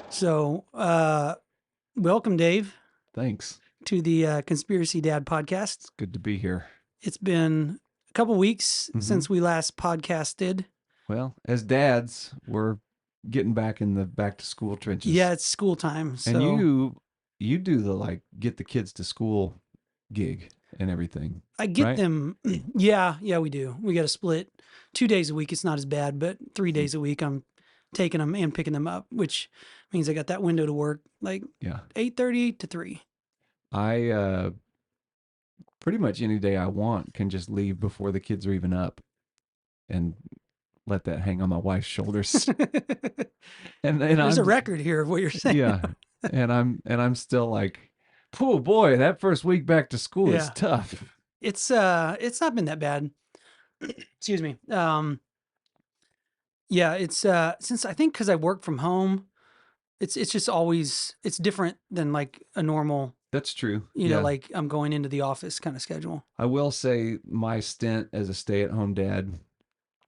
So, welcome, Dave, Thanks. to the Conspiracy Dad podcast. It's good to be here. It's been a couple weeks Mhm. since we last podcasted. Well, as dads, we're getting back in the back to school Yeah, trenches. it's school time. And So, you do the like get the kids to school gig and everything, I get right? them. Yeah, we do. We got to split 2 days a week. It's not as bad, but 3 days a week, I'm taking them and picking them up, which means I got that window to work like Yeah. 8:30 to 3. I pretty much any day I want can just leave before the kids are even up and let that hang on my wife's shoulders. And There's a I'm record here of what you're saying. yeah. And I'm still like, oh boy, that first week back to school is Yeah. tough. It's not been that bad. Excuse me. Yeah, it's since I think because I work from home, it's just always it's different than like a normal, That's true. Yeah. like I'm going into the office kind of schedule. I will say my stint as a stay-at-home dad,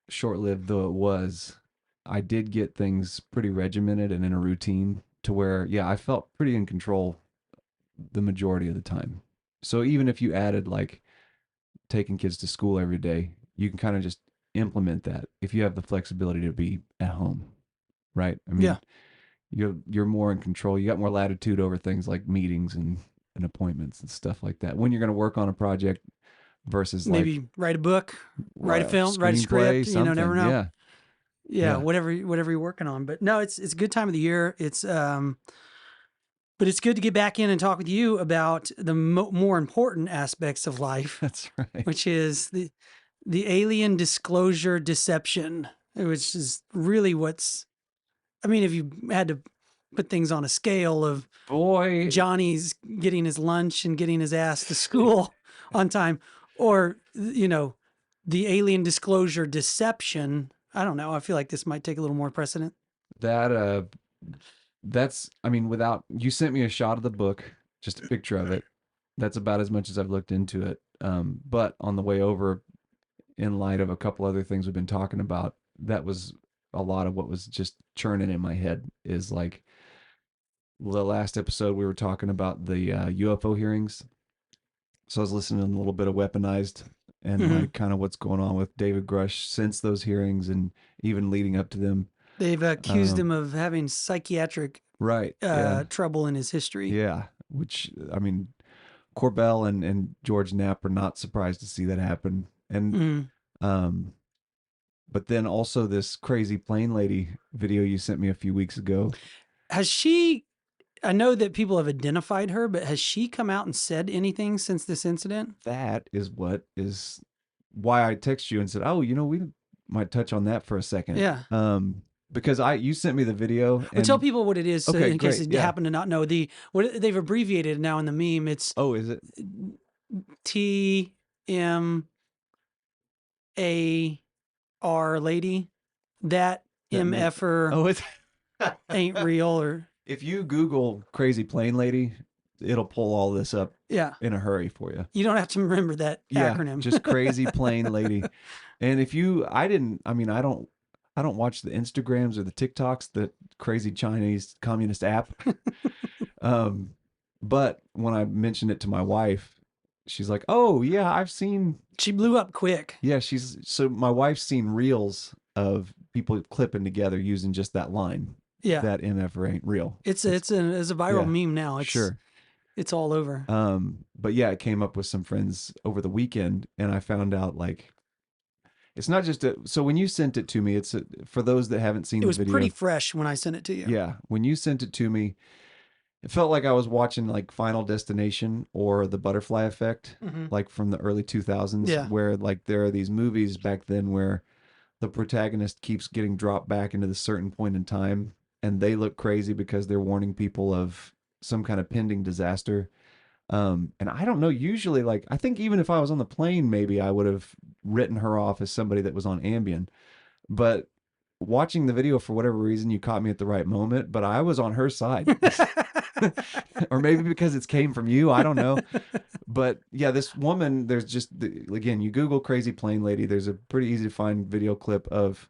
short-lived though it was, I did get things pretty regimented and in a routine to where, yeah, I felt pretty in control the majority of the time. So even if you added like taking kids to school every day, you can kind of just implement that if you have the flexibility to be at home, right? I Yeah, mean, you're more in control. You got more latitude over things like meetings and appointments and stuff like that. When you're going to work on a project versus like maybe write a book, write a film, write a screenplay, script. Never something. know. Yeah, Yeah, yeah, whatever you're working on. But no, it's a good time of the year. But it's good to get back in and talk with you about the more important aspects of life, that's right. which is the alien disclosure deception, which is really what's. I mean, if you had to put things on a scale of Boy, Johnny's getting his lunch and getting his ass to school on time, or the alien disclosure deception. I don't know. I feel like this might take a little more precedent. that that's I mean, without you sent me a shot of the book, just a picture of it. That's about as much as I've looked into it. But on the way over, in light of a couple other things we've been talking about, that was a lot of what was just churning in my head. Is like the last episode we were talking about the UFO hearings. So I was listening to a little bit of Weaponized and Hmm. like kind of what's going on with David Grush since those hearings and even leading up to them. They've accused Um, him of having psychiatric right. Yeah. trouble in his history. Yeah. Which, I mean, Corbell and George Knapp are not surprised to see that happen. And, Mm. um, but then also this crazy plane lady video you sent me a few weeks ago. Has she? I know that people have identified her, but has she come out and said anything since this incident? That is why I text you and said, oh, we might touch on that for a second. Yeah. Because you sent me the video Well, tell and people what it is, so okay, in case great. they Yeah. happen to not know. What they've abbreviated now in the meme. It's Oh, is it? TMAR lady. That That may. MFer Oh, it's. ain't real, or If you Google crazy plane lady, it'll pull all this up yeah. in a hurry for you. You don't have to remember that Yeah, acronym. just crazy plane lady. And if you, I didn't, I mean, I don't watch the Instagrams or the TikToks, the crazy Chinese communist app. um, but when I mentioned it to my wife, she's like, "Oh yeah, I've seen." She blew up quick. Yeah, so my wife's seen reels of people clipping together using just that line. Yeah. That MF ain't real. It's a viral Yeah, meme now. sure. It's all over. But yeah, it came up with some friends over the weekend, and I found out like it's not just so when you sent it to me, for those that haven't seen It the was pretty video. fresh when I sent it to you. Yeah, when you sent it to me, it felt like I was watching like Final Destination or The Butterfly Effect, Hmm. like from the early 2000s, Yeah. where like there are these movies back then where the protagonist keeps getting dropped back into this certain point in time, and they look crazy because they're warning people of some kind of pending disaster. And I don't know, usually, like, I think even if I was on the plane, maybe I would have written her off as somebody that was on Ambien. But watching the video, for whatever reason, you caught me at the right moment, but I was on her side. Or maybe because it's came from you, I don't know. But yeah, this woman, there's just, again, you Google crazy plane lady, there's a pretty easy to find video clip of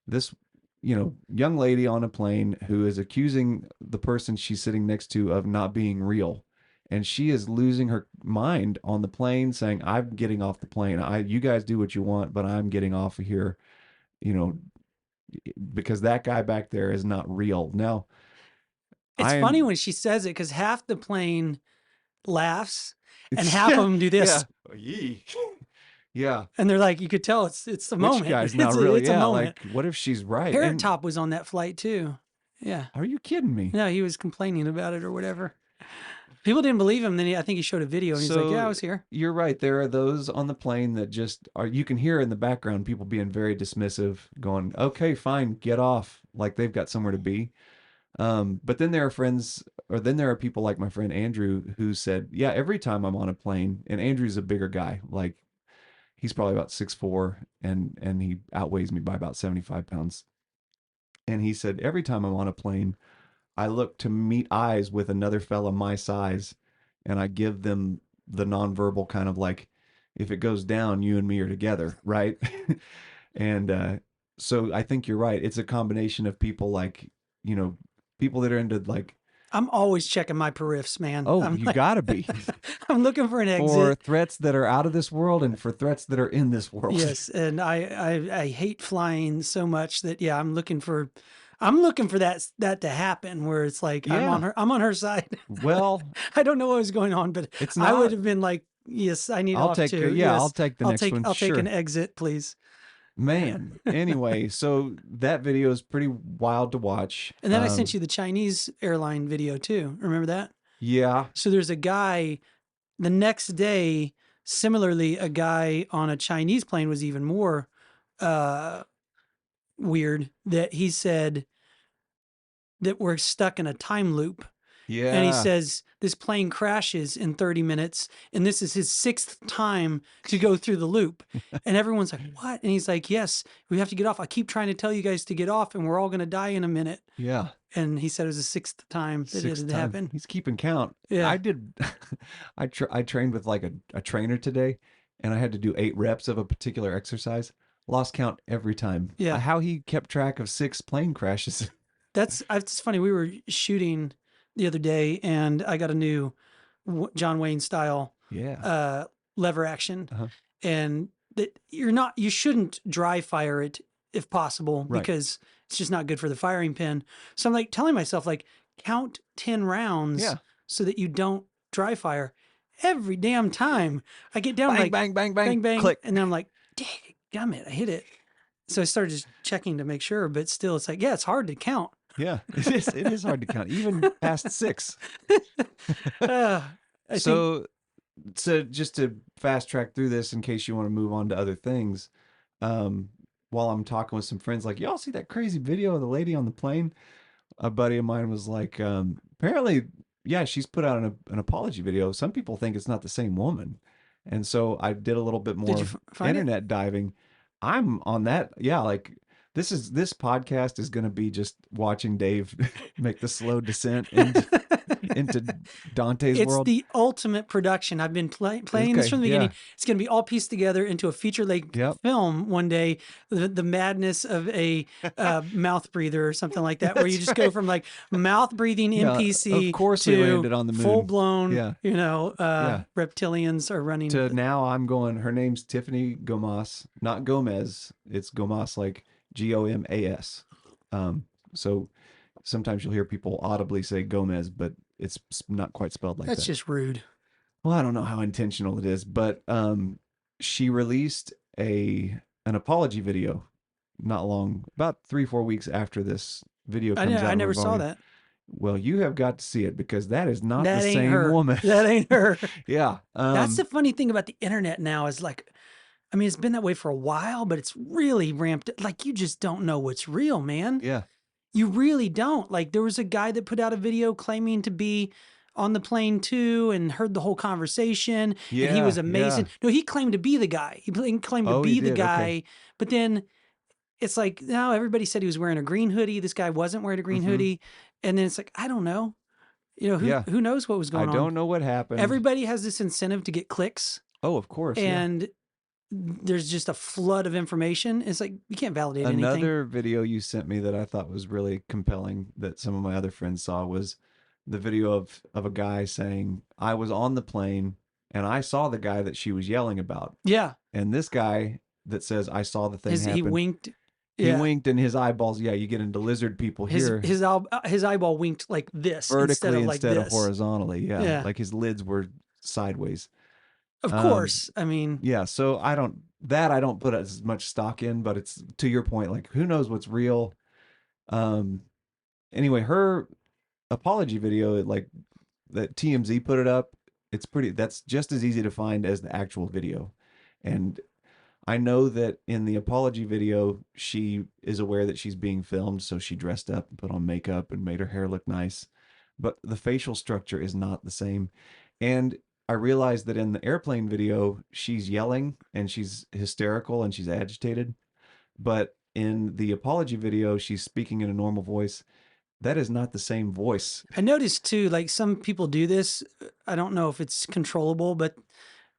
this young lady on a plane who is accusing the person she's sitting next to of not being real. And she is losing her mind on the plane saying, I'm getting off the plane. You guys do what you want, but I'm getting off of here, you know, because that guy back there is not real. Now, It's funny I'm, when she says it because half the plane laughs and half yeah, of them do yeah, this. yee. Yeah. And they're like, you could tell it's a Which moment. guy's not real? It's a Yeah. moment. Like, what if she's right? Parrot And Top was on that flight too. Yeah. are you kidding me? No, he was complaining about it or whatever. People didn't believe him. Then I think he showed a video and he's like, yeah, I So was here. you're right. There are those on the plane that just are, you can hear in the background people being very dismissive, going, okay, fine, get off. Like they've got somewhere to be. But then there are friends, or then there are people like my friend Andrew who said, yeah, every time I'm on a plane, and Andrew's a bigger guy, like he's probably about 6'4", and he outweighs me by about 75 pounds. And he said, every time I'm on a plane, I look to meet eyes with another fella my size, and I give them the nonverbal kind of like, if it goes down, you and me are together, right? And so I think you're right. It's a combination of people like, people that are into like, I'm always checking my periffs, man. oh, I'm you like, gotta be I'm looking for an for exit. threats that are out of this world and for threats that are in this world. Yes, and I hate flying so much that yeah, I'm looking for that to happen where it's like Yeah. I'm on her side. Well, I don't know what was going on, but it's I would not. have been like, yes, I need I'll off take. too. Yeah, Yes, I'll take the next one. I'll take Sure. an exit, please. Man. Anyway, so that video is pretty wild to watch. And then I sent you the Chinese airline video too. Remember that? Yeah. So there's a guy the next day. Similarly, a guy on a Chinese plane was even more weird. That he said that we're stuck in a time loop. Yeah. And he says this plane crashes in 30 minutes and this is his 6th time to go through the loop. And everyone's like, what? And he's like, yes, we have to get off. I keep trying to tell you guys to get off and we're all going to die in a minute. Yeah. And he said it was the 6th time that it had happened. He's keeping count. Yeah. I did. I trained with like a trainer today, and I had to do 8 reps of a particular exercise. Lost count every time. Yeah. How he kept track of 6 plane crashes. It's funny. We were shooting the other day and I got a new John Wayne style Yeah. lever action. Uh-huh. And that you shouldn't dry fire it if possible, Right. because it's just not good for the firing pin. So I'm like telling myself, like, count 10 rounds Yeah. so that you don't dry fire. Every damn time I get down, Bang, like bang, bang, bang, bang, bang, click. and then I'm like, dang it, gummit, I hit it. So I started just checking to make sure, but still, it's like, yeah, it's hard to count. Yeah, it is. It is hard to count, even past 6. I think, So just to fast track through this, in case you want to move on to other things, while I'm talking with some friends, like, y'all see that crazy video of the lady on the plane? A buddy of mine was like, apparently, yeah, she's put out an apology video. Some people think it's not the same woman. And so I did a little bit more did you find internet diving. I'm on that. Yeah, like this podcast is going to be just watching Dave make the slow descent into Dante's It's world. the ultimate production. I've been playing this from the beginning. Yeah. It's going to be all pieced together into a feature-length Yep. film one day. The madness of a mouth breather or something like that, where you just go from like mouth breathing Yeah, NPC of course we to landed on the moon. full-blown, Yeah. reptilians are running. To now I'm going, her name's Tiffany Gomas, not Gomez. It's Gomas, like Gomas. So sometimes you'll hear people audibly say Gomez, but it's not quite spelled like That's that. just rude. Well, I don't know how intentional it is, but she released an apology video not long, about 3-4 weeks after this video comes out. I and never we've saw already- that. Well, you have got to see it, because that is not That the ain't same her. woman. That ain't her. Yeah. That's the funny thing about the internet now is like, I mean, it's been that way for a while, but it's really ramped. Like, you just don't know what's real, man. Yeah. You really don't. Like, there was a guy that put out a video claiming to be on the plane too and heard the whole conversation. And he was Yeah, amazing. yeah. No, he claimed to be the guy. He claimed to Oh, be he the did, guy. okay. But then it's like, no, everybody said he was wearing a green hoodie. This guy wasn't wearing a green Mhm. hoodie. And then it's like, I don't know. Yeah. Who knows what was I going on? don't know what happened. Everybody has this incentive to get clicks. Oh, of course. Yeah. And there's just a flood of information. It's like you can't validate anything. Another video you sent me that I thought was really compelling that some of my other friends saw was the video of a guy saying, I was on the plane and I saw the guy that she was yelling about. Yeah. And this guy that says, I saw the thing happen. He winked. He Yeah. winked and his eyeballs, yeah, you get into lizard people here. His eyeball winked like this vertically instead of horizontally. Yeah. Yeah. Like his lids were sideways. Of course. I mean, yeah. So I don't put as much stock in, but it's to your point, like who knows what's real. Anyway, her apology video, like that TMZ put it up, that's just as easy to find as the actual video. And I know that in the apology video, she is aware that she's being filmed, so she dressed up and put on makeup and made her hair look nice. But the facial structure is not the same. And I realized that in the airplane video, she's yelling and she's hysterical and she's agitated. But in the apology video, she's speaking in a normal voice. That is not the same voice. I noticed too, like some people do this. I don't know if it's controllable, but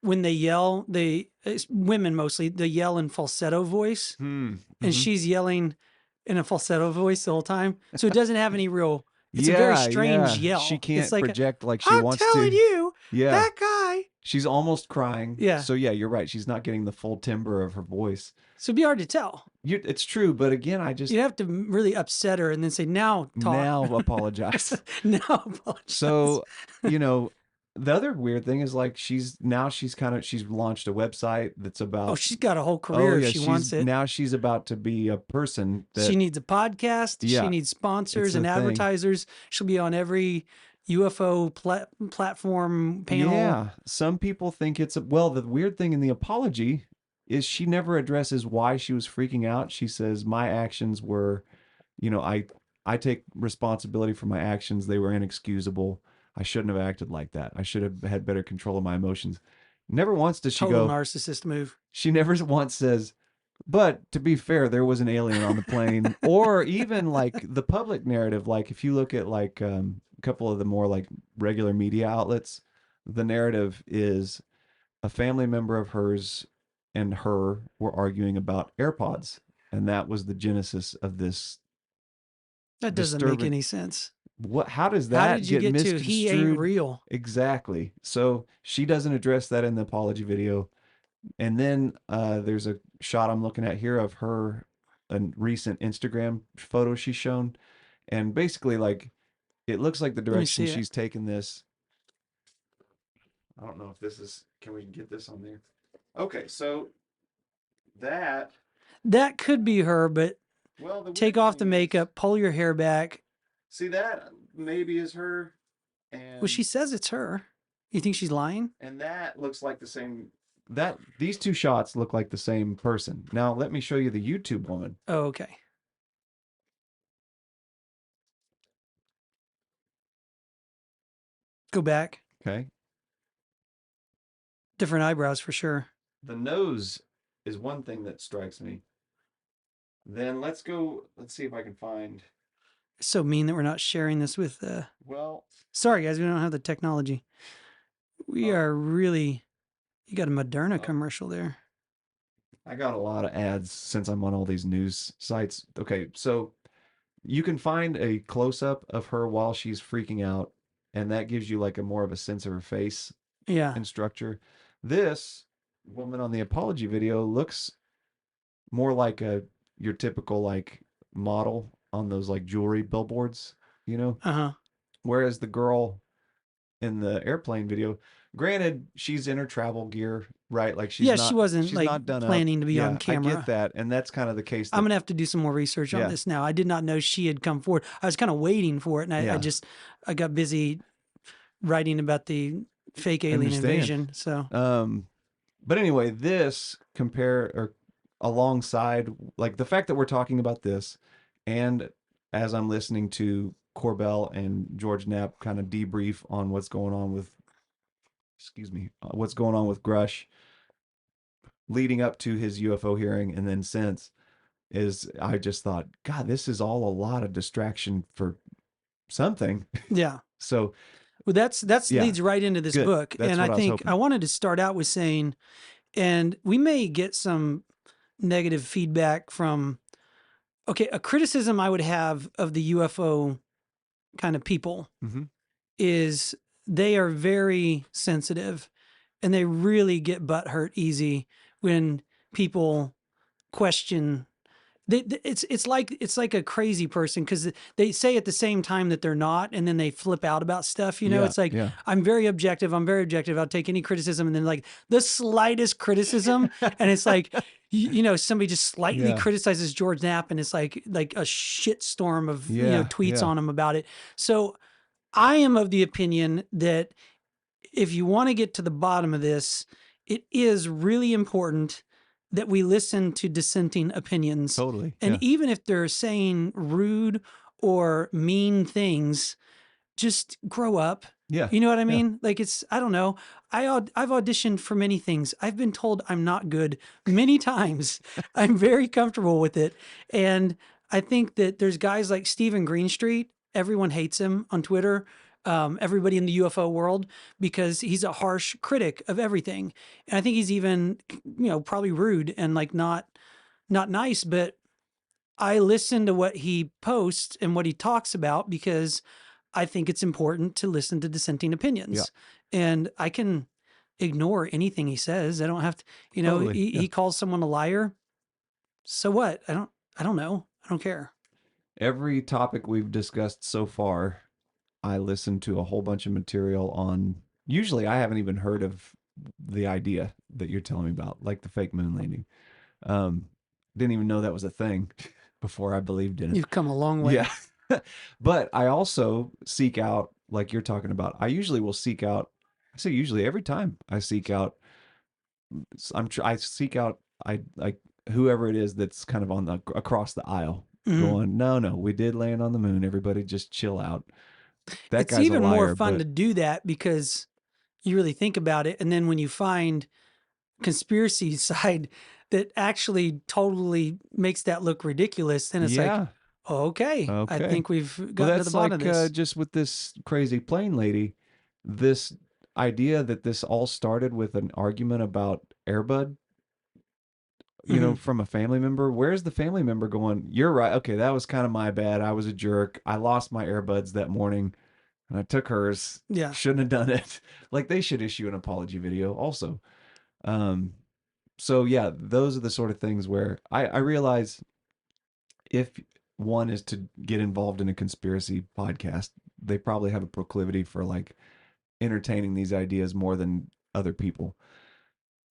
when they yell, it's women mostly, they yell in falsetto voice. And she's yelling in a falsetto voice the whole time. So it doesn't have any real, it's a very strange yell. She can't it's like project like she wants to. I'm telling you, yeah. that guy. She's almost crying. Yeah. So yeah, you're right. She's not getting the full timbre of her voice. So it'd be hard to tell. It's true, but again, you have to really upset her and then say, now talk. Now apologize. Now apologize. So, the other weird thing is like she's launched a website that's about. Oh, she's got a whole career if she wants it. Now she's about to be a person. She needs a podcast. Yeah, she needs sponsors and advertisers. She'll be on every UFO platform panel. Yeah. Some people think the weird thing in the apology is she never addresses why she was freaking out. She says, my actions were, I take responsibility for my actions. They were inexcusable. I shouldn't have acted like that. I should have had better control of my emotions. Never once does she Total narcissist move. She never once says, but to be fair, there was an alien on the plane. Or even like the public narrative. Like if you look at like a couple of the more like regular media outlets, the narrative is a family member of hers and her were arguing about AirPods. And that was the genesis of this. That doesn't make any sense. How does that How did you get to he ain't real? Exactly. So she doesn't address that in the apology video. And then there's a shot I'm looking at here of her, a recent Instagram photo she's shown. And basically like, it looks like the direction she's taken this. I don't know if can we get this on there? Okay, so that could be her, but take off the makeup, pull your hair back. See, that maybe is her. And well, she says it's her. You think she's lying? And that looks like the same. These two shots look like the same person. Now let me show you the YouTube woman. Oh, okay. Go back. Okay. Different eyebrows for sure. The nose is one thing that strikes me. Then let's see if I can find. It's so mean that we're not sharing this with sorry guys, we don't have the technology. We are really, you got a Moderna commercial there. I got a lot of ads since I'm on all these news sites. Okay, so you can find a close-up of her while she's freaking out, and that gives you like a more of a sense of her face and structure. This woman on the apology video looks more like your typical like model on those like jewelry billboards, whereas the girl in the airplane video, granted, she's in her travel gear, right? Like she wasn't like not planning to be on camera. I get that, and that's kind of the case. I'm gonna have to do some more research on this now. I did not know she had come forward. I was kind of waiting for it, and I got busy writing about the fake alien invasion. So, but anyway, this alongside like the fact that we're talking about this, and as I'm listening to Corbell and George Knapp kind of debrief on what's going on with Grush leading up to his UFO hearing and then since, I just thought, God, this is all a lot of distraction for something. Yeah. So well, that's leads right into this book. And I think I wanted to start out with saying And we may get some negative feedback from, okay, a criticism I would have of the UFO kind of people Mm-hmm. is they are very sensitive and they really get butthurt easy when people question. It's like a crazy person because they say at the same time that they're not, and then they flip out about stuff. You know, Yeah, it's like yeah. I'm very objective. I'm very objective. I'll take any criticism, and then like the slightest criticism, and it's like you know somebody just slightly Yeah. criticizes George Knapp, and it's like a shit storm of Yeah, tweets yeah. on him about it. So I am of the opinion that if you want to get to the bottom of this, it is really important that we listen to dissenting opinions. Totally. And Yeah. even if they're saying rude or mean things, just grow up. Yeah. You know what I Yeah. mean? Like I don't know. I've auditioned for many things. I've been told I'm not good many times. I'm very comfortable with it. And I think that there's guys like Stephen Greenstreet. Everyone hates him on Twitter. Everybody in the UFO world, because he's a harsh critic of everything. And I think he's even, probably rude and like not nice, but I listen to what he posts and what he talks about because I think it's important to listen to dissenting Yeah. opinions. And I can ignore anything he says. I don't have to, Totally. Yeah. he calls someone a liar. So what? I don't know. I don't care. Every topic we've discussed so far, I listen to a whole bunch of material on. Usually, I haven't even heard of the idea that you're telling me about, like the fake moon landing. Um, didn't even know that was a thing before I believed in it. You've come a long way. Yeah. But I also seek out, like you're talking about, I usually will seek out, I say usually every time I seek out, I seek out, I like whoever it is that's kind of on the, across the aisle Mhm. going, no, we did land on the moon. Everybody just chill out. That It's guy's a even more liar, fun but to do that because you really think about it. And then when you find conspiracy side that actually totally makes that look ridiculous, then it's like, yeah. oh, okay, I Okay. think we've Well, gotten to the that's bottom like of this. just with this crazy plane lady, this idea that this all started with an argument about Airbud, Mhm. from a family member. Where's the family member going? You're right. Okay, that was kind of my bad. I was a jerk. I lost my earbuds that morning and I took hers. Yeah. Shouldn't have done it. Like they should issue an apology video also. Um, so yeah, those are the sort of things where I realize if one is to get involved in a conspiracy podcast, they probably have a proclivity for like entertaining these ideas more than other people.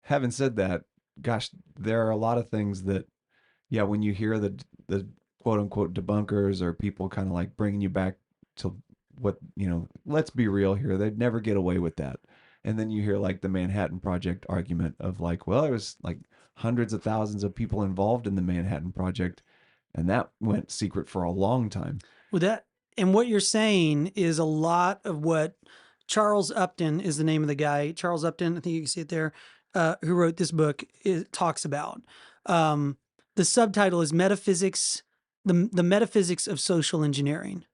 Having said that, gosh, there are a lot of things that, yeah, when you hear the quote unquote debunkers or people kind of like bringing you back to what, let's be real here, they'd never get away with that. And then you hear like the Manhattan Project argument of like, well, there was like hundreds of thousands of people involved in the Manhattan Project, and that went secret for a long time. Well, and what you're saying is a lot of what Charles Upton is the name of the guy. Charles Upton, I think you can see it there, who wrote this book, it talks about. The subtitle is Metaphysics, the Metaphysics of Social Engineering.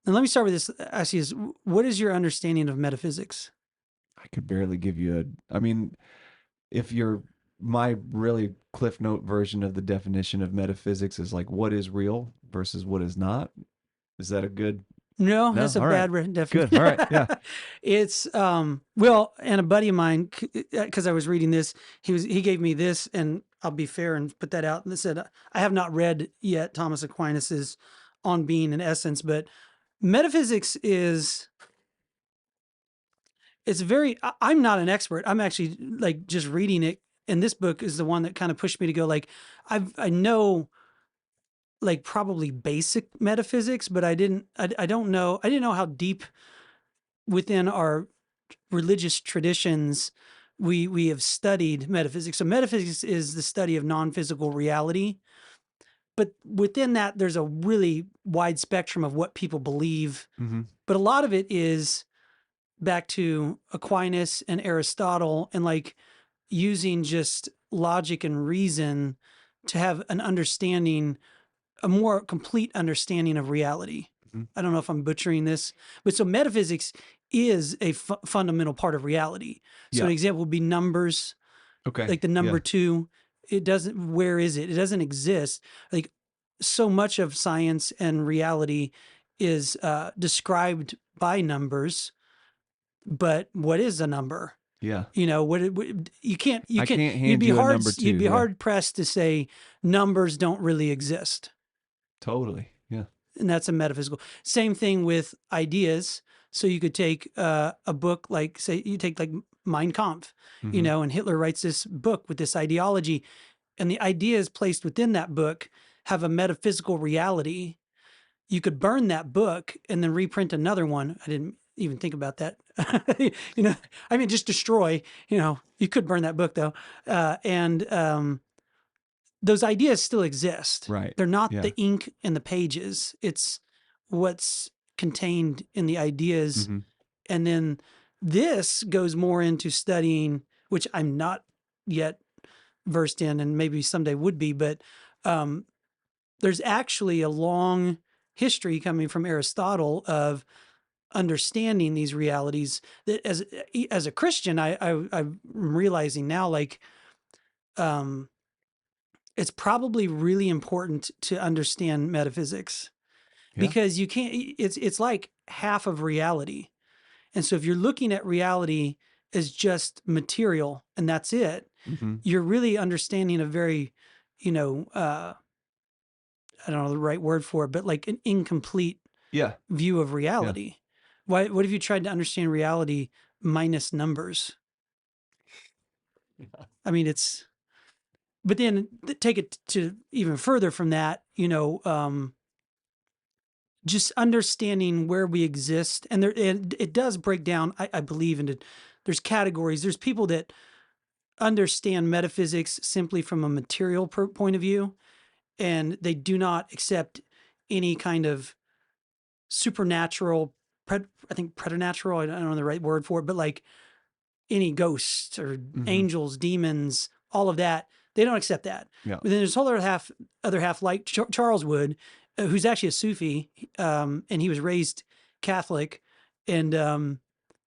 And let me start with this. Ask you this: what is your understanding of metaphysics? I could barely give you I mean, if you're my really cliff note version of the definition of metaphysics is like what is real versus what is not. Is that a good? No, No, that's a all right, bad definition. good, all right, yeah. It's well, and a buddy of mine, because I was reading this, he gave me this, and I'll be fair and put that out. And it said I have not read yet Thomas Aquinas's On Being and Essence, but metaphysics is it's very. I'm not an expert. I'm actually like just reading it, and this book is the one that kind of pushed me to go like I know like probably basic metaphysics, but I don't know. I didn't know how deep within our religious traditions we have studied metaphysics. So metaphysics is the study of non-physical reality, but within that there's a really wide spectrum of what people believe. Mm-hmm. But a lot of it is back to Aquinas and Aristotle and like using just logic and reason to have an understanding, a more complete understanding of reality. Mm-hmm. I don't know if I'm butchering this, but so metaphysics is a fundamental part of reality. So Yeah. an example would be numbers. Okay. Like the number two, it doesn't, where is it? It doesn't exist. Like so much of science and reality is described by numbers, but what is a number? Yeah. You know, you can't, I can't you'd hand be you a hard, number you'd 2. be Yeah. hard pressed to say numbers don't really exist. Totally. Yeah. And that's a metaphysical. Same thing with ideas. So you could take a book like, say, you take like Mein Kampf, you Mhm. know, and Hitler writes this book with this ideology, and the ideas placed within that book have a metaphysical reality. You could burn that book and then reprint another one. I didn't even think about that. You know, I mean, just destroy. You know, you could burn that book though, and those ideas still exist. Right. They're not Yeah. the ink and the pages. It's what's contained in the ideas. Mhm. And then this goes more into studying, which I'm not yet versed in, and maybe someday would be, but there's actually a long history coming from Aristotle of understanding these realities that as a Christian, I'm realizing now, like, it's probably really important to understand metaphysics Yeah. because you can't, it's like half of reality. And so if you're looking at reality as just material and that's it, Mhm. you're really understanding a very, you know, I don't know the right word for it, but like an incomplete Yeah. view of Yeah. reality. What if you tried to understand reality minus numbers? Yeah. I mean, but then take it to even further from that, you know, just understanding where we exist. And it does break down, I believe, into, there's categories. There's people that understand metaphysics simply from a material point of view, and they do not accept any kind of supernatural, I think preternatural, I don't know the right word for it, but like any ghosts or Mhm. angels, demons, all of that, they don't accept that. Yeah. But then there's a whole other half like Charles Wood, who's actually a Sufi, and he was raised Catholic, and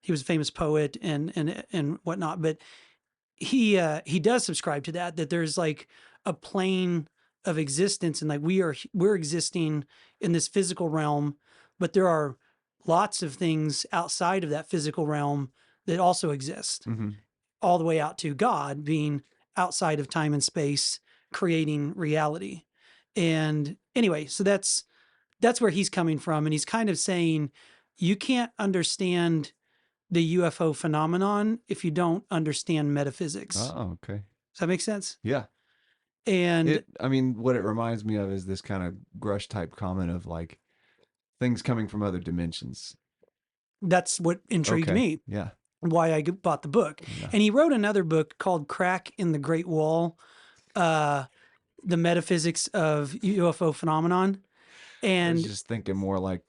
he was a famous poet and whatnot. But he does subscribe to that there's like a plane of existence, and like we're existing in this physical realm, but there are lots of things outside of that physical realm that also exist, Mhm. all the way out to God being outside of time and space, creating reality. And anyway, so that's where he's coming from, and he's kind of saying you can't understand the UFO phenomenon if you don't understand metaphysics. Oh, okay. Does that make sense? Yeah. And I mean, what it reminds me of is this kind of Grush type comment of like things coming from other dimensions. that's what intrigued Okay. me, Yeah. why I bought the book. Yeah. And he wrote another book called Crack in the Great Wall, uh, the metaphysics of UFO phenomenon. I was And just thinking more like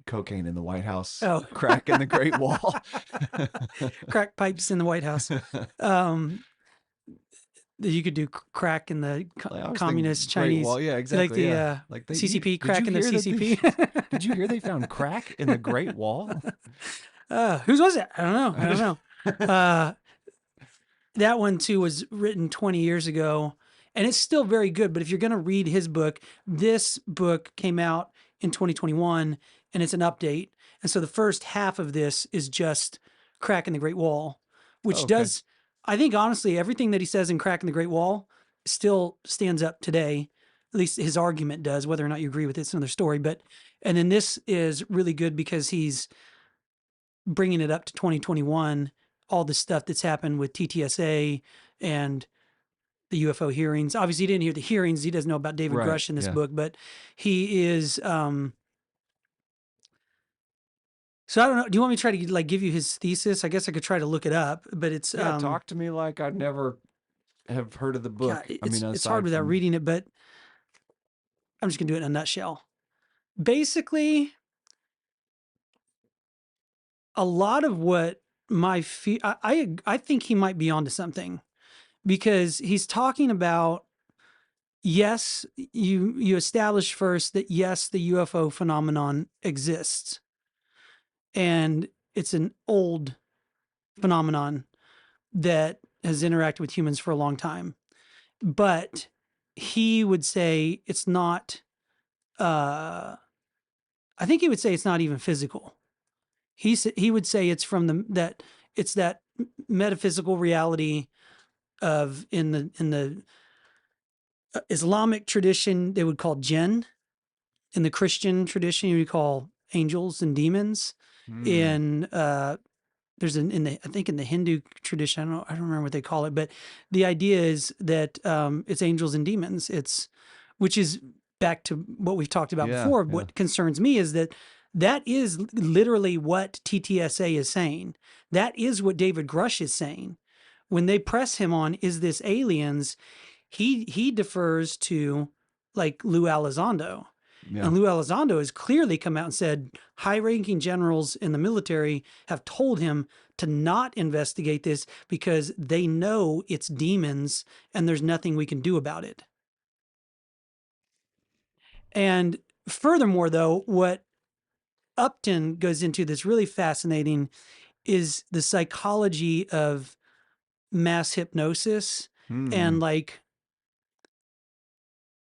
cocaine in the White House, oh, crack in the Great Wall. crack pipes in the White House. Um, that you could do crack in the Like, I was thinking communist Great Chinese, Wall. Yeah, like exactly. the Yeah. Like CCP, did you crack in the hear that CCP. did you hear they found crack in the Great Wall? Whose was it? I don't know. I don't know. That one too was written 20 years ago, and it's still very good. But if you're going to read his book, this book came out in 2021, and it's an update. And so the first half of this is just Crack in the Great Wall, Oh, which okay. does, I think, honestly, everything that he says in Crack in the Great Wall still stands up today. At least his argument does. Whether or not you agree with it's another story. But, and then this is really good because he's bringing it up to 2021, all the stuff that's happened with TTSA and the UFO hearings. Obviously, he didn't hear the hearings. He doesn't know about David Right. Grush in this Yeah. book, but he is. So I don't know. Do you want me to try to like give you his thesis? I guess I could try to look it up, but it's Yeah, talk to me like I'd never have heard of the yeah, book. I mean, it's hard aside without from reading it, but I'm just gonna do it in a nutshell. Basically, a lot of what I think he might be onto something, because he's talking about, yes, you establish first that yes, the UFO phenomenon exists, and it's an old phenomenon that has interacted with humans for a long time, but he would say it's not. I think he would say it's not even physical. He would say it's from that it's that metaphysical reality of in the Islamic tradition they would call jinn. In the Christian tradition, you would call angels and demons. Mm. In there's in the I think in the Hindu tradition, I don't remember what they call it, but the idea is that it's angels and demons. It's which is back to what we've talked about Yeah, before. yeah. What concerns me is that that is literally what TTSA is saying. That is what David Grush is saying. When they press him on, is this aliens? He defers to like Lou Elizondo. Yeah. And Lou Elizondo has clearly come out and said high-ranking generals in the military have told him to not investigate this because they know it's demons and there's nothing we can do about it. And furthermore, though, what Upton goes into that's really fascinating is the psychology of mass hypnosis and Mm. like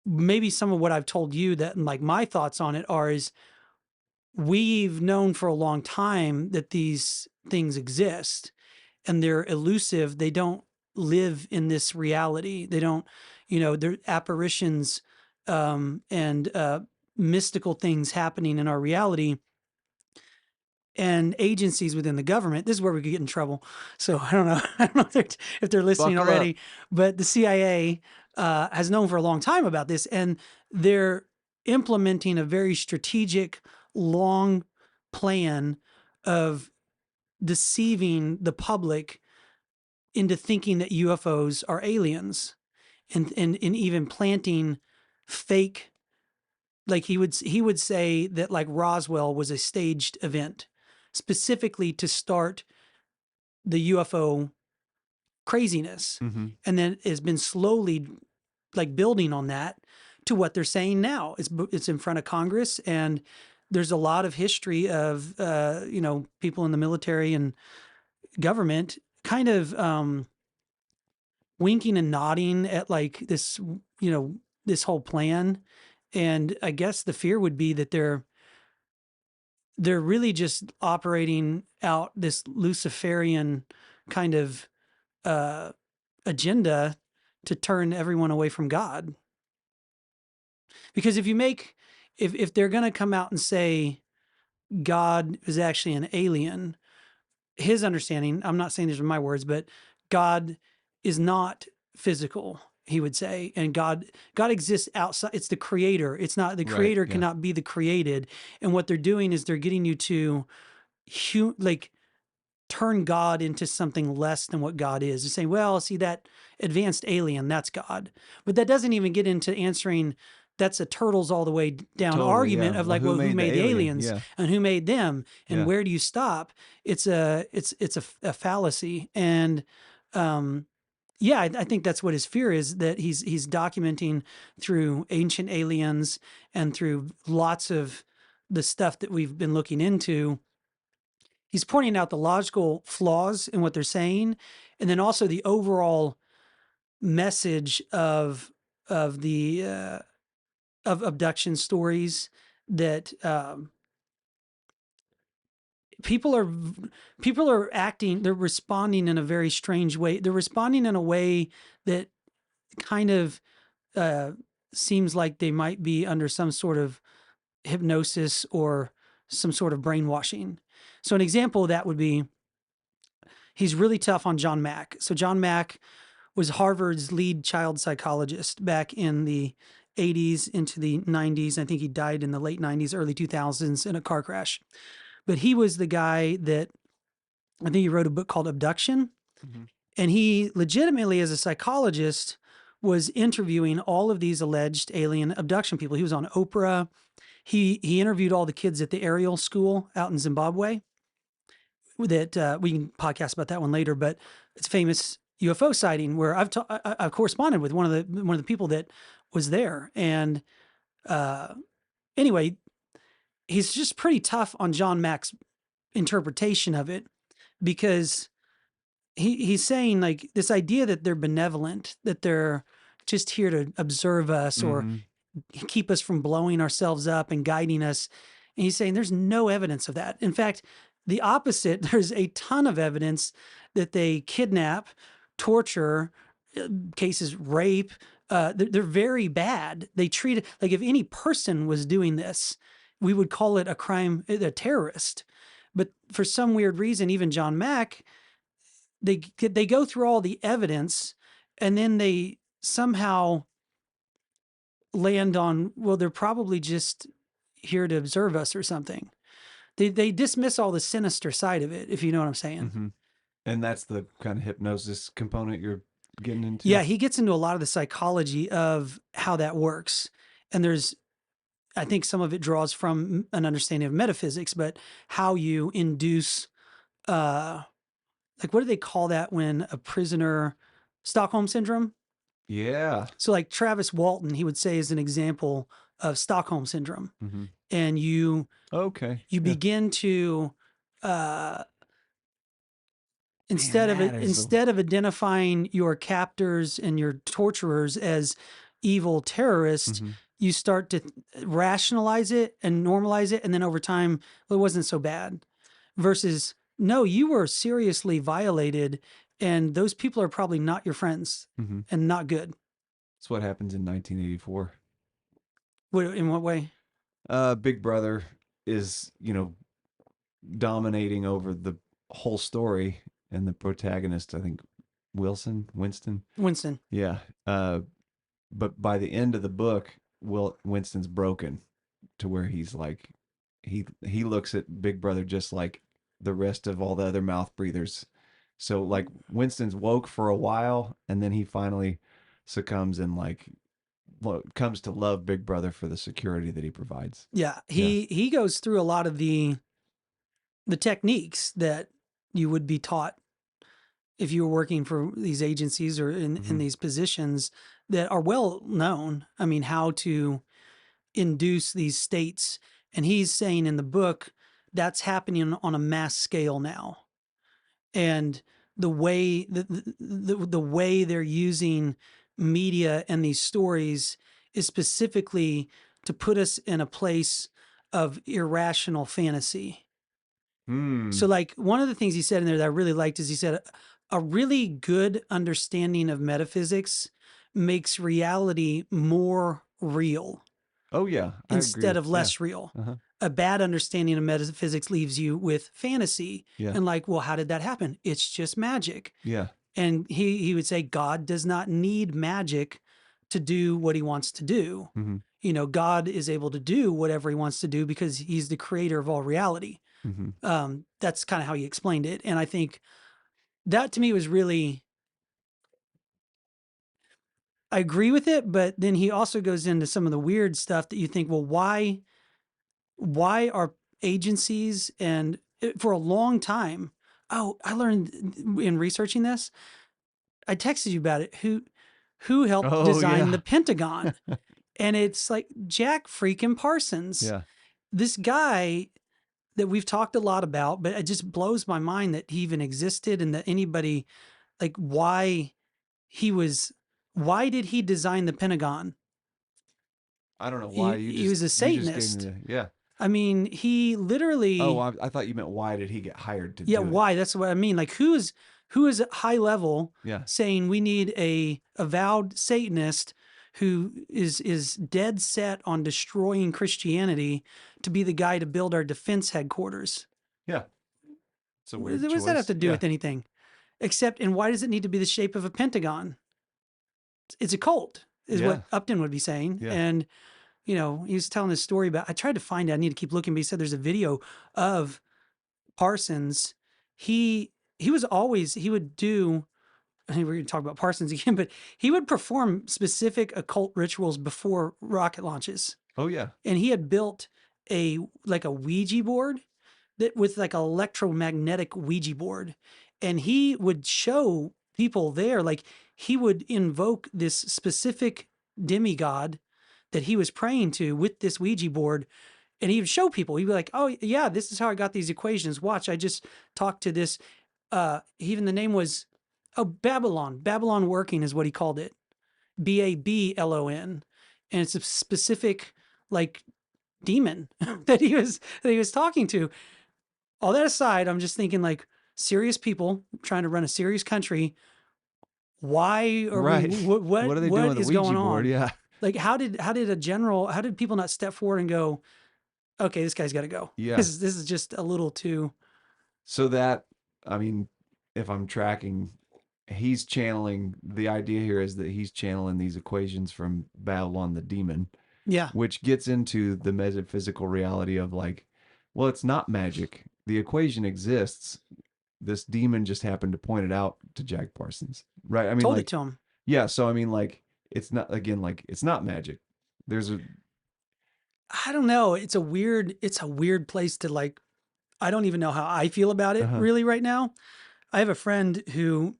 maybe some of what I've told you that like my thoughts on it are is we've known for a long time that these things exist and they're elusive. They don't live in this reality. They don't, they're apparitions and mystical things happening in our reality and agencies within the government. This is where we could get in trouble. So I don't know. I don't know if they're listening Buckle already, up. but the CIA has known for a long time about this, and they're implementing a very strategic, long plan of deceiving the public into thinking that UFOs are aliens, and even planting fake. Like he would say that like Roswell was a staged event specifically to start the UFO craziness. Mm-hmm. And then it's been slowly like building on that to what they're saying now. It's in front of Congress, and there's a lot of history of people in the military and government kind of winking and nodding at like this this whole plan. And I guess the fear would be that they're really just operating out this Luciferian kind of uh, agenda to turn everyone away from God. Because if they're going to come out and say God is actually an alien, his understanding, I'm not saying these are my words, but God is not physical, he would say, and God exists outside. It's the creator. It's not the Right. creator Yeah. cannot be the created. And what they're doing is they're getting you to like turn God into something less than what God is. They're saying, well, see that advanced alien, that's God. But that doesn't even get into answering that's a turtles all the way down Totally. Yeah. argument of Well, like, who well, who made the made the alien? aliens Yeah. and who made them and Yeah. where do you stop? It's a fallacy. And yeah, I think that's what his fear is, that he's documenting through ancient aliens and through lots of the stuff that we've been looking into. He's pointing out the logical flaws in what they're saying, and then also the overall message of abduction stories that people are acting. They're responding in a very strange way. They're responding in a way that kind of uh, seems like they might be under some sort of hypnosis or some sort of brainwashing. So an example of that would be he's really tough on John Mack. So John Mack was Harvard's lead child psychologist back in the 80s into the 90s. I think he died in the late 90s, early 2000s in a car crash. But he was the guy that I think he wrote a book called Abduction. Mm-hmm. And he legitimately, as a psychologist, was interviewing all of these alleged alien abduction people. He was on Oprah. He interviewed all the kids at the Ariel School out in Zimbabwe. That we can podcast about that one later, but it's famous UFO sighting where I've corresponded with one of the people that was there, and anyway, he's just pretty tough on John Mack's interpretation of it because he's saying like this idea that they're benevolent, that they're just here to observe us or Mm-hmm. keep us from blowing ourselves up and guiding us. And he's saying there's no evidence of that. In fact, the opposite, there's a ton of evidence that they kidnap, torture, cases rape. They're very bad. They treat it like if any person was doing this, we would call it a crime, a terrorist. But for some weird reason, even John Mack, they go through all the evidence and then they somehow land on, well, they're probably just here to observe us or something. They dismiss all the sinister side of it, if you know what I'm saying. Mm-hmm. And that's the kind of hypnosis component you're getting into. Yeah, he gets into a lot of the psychology of how that works. And there's, I think some of it draws from an understanding of metaphysics, but how you induce, like, what do they call that when a prisoner, Stockholm syndrome? Yeah. So, like Travis Walton, he would say is an example of Stockholm syndrome. Mm-hmm. And you Okay. begin to, instead of identifying your captors and your torturers as evil terrorists, Mm-hmm. you start to rationalize it and normalize it, and then over time, well, it wasn't so bad. Versus, no, you were seriously violated, and those people are probably not your friends Mm-hmm. and not good. That's what happens in 1984. In what way? Big Brother is, dominating over the whole story, and the protagonist, I think, Winston. Winston. Yeah. But by the end of the book, Winston's broken to where he's like, he looks at Big Brother just like the rest of all the other mouth breathers. So like Winston's woke for a while, and then he finally succumbs and like comes to love Big Brother for the security that he provides. Yeah, he goes through a lot of the techniques that you would be taught if you were working for these agencies or in these positions that are well known. I mean, how to induce these states. And he's saying in the book that's happening on a mass scale now. And the way the way they're using media and these stories is specifically to put us in a place of irrational fantasy. So like one of the things he said in there that I really liked is he said a really good understanding of metaphysics makes reality more real. Oh yeah, instead of less real. Uh-huh. A bad understanding of metaphysics leaves you with fantasy and like, well, how did that happen? It's just magic. Yeah. And he would say God does not need magic to do what he wants to do. Mm-hmm. God is able to do whatever he wants to do because he's the creator of all reality. Mm-hmm. That's kind of how he explained it. And I think that to me was really, I agree with it, but then he also goes into some of the weird stuff that you think, well, why are agencies and for a long time, I learned in researching this, I texted you about it, who helped design the Pentagon. And it's like Jack freaking Parsons. Yeah. This guy that we've talked a lot about, but it just blows my mind that he even existed and that anybody, like why did he design the Pentagon? I don't know why. He was a Satanist. Yeah. I mean, he literally. Oh, I thought you meant why did he get hired to do it? Why? That's what I mean. Like, who is at high level saying we need a avowed Satanist who is dead set on destroying Christianity to be the guy to build our defense headquarters? Yeah. It's a weird What does that have to do with anything? And why does it need to be the shape of a pentagon? It's a cult, is what Upton would be saying. Yeah. And, he was telling this story about, I tried to find it. I need to keep looking, but he said there's a video of Parsons. He would do, I think we're going to talk about Parsons again, but he would perform specific occult rituals before rocket launches. Oh yeah. And he had built a Ouija board that with like an electromagnetic Ouija board. And he would show people there, like he would invoke this specific demigod that he was praying to with this Ouija board. And he would show people, he'd be like, oh yeah, this is how I got these equations. Watch, I just talked to this even the name was, Babylon working is what he called it. Bablon. And it's a specific like demon that he was talking to. All that aside, I'm just thinking like serious people trying to run a serious country. Why are Right. we, What are they doing with the is Ouija going board? on? Yeah. Like how did people not step forward and go, okay, this guy's got to go. Yeah. This is just a little too. So that, I mean, if I'm tracking, he's channeling, the idea here is that he's channeling these equations from Babylon the demon, Yeah, which gets into the metaphysical reality of like, well, it's not magic. The equation exists. This demon just happened to point it out to Jack Parsons. Right. I mean, told it like, to him. yeah. So, I mean, like, it's not, again, like, it's not magic. There's a, I don't know. It's a weird place to like. I don't even know how I feel about it uh-huh. really right now. I have a friend who,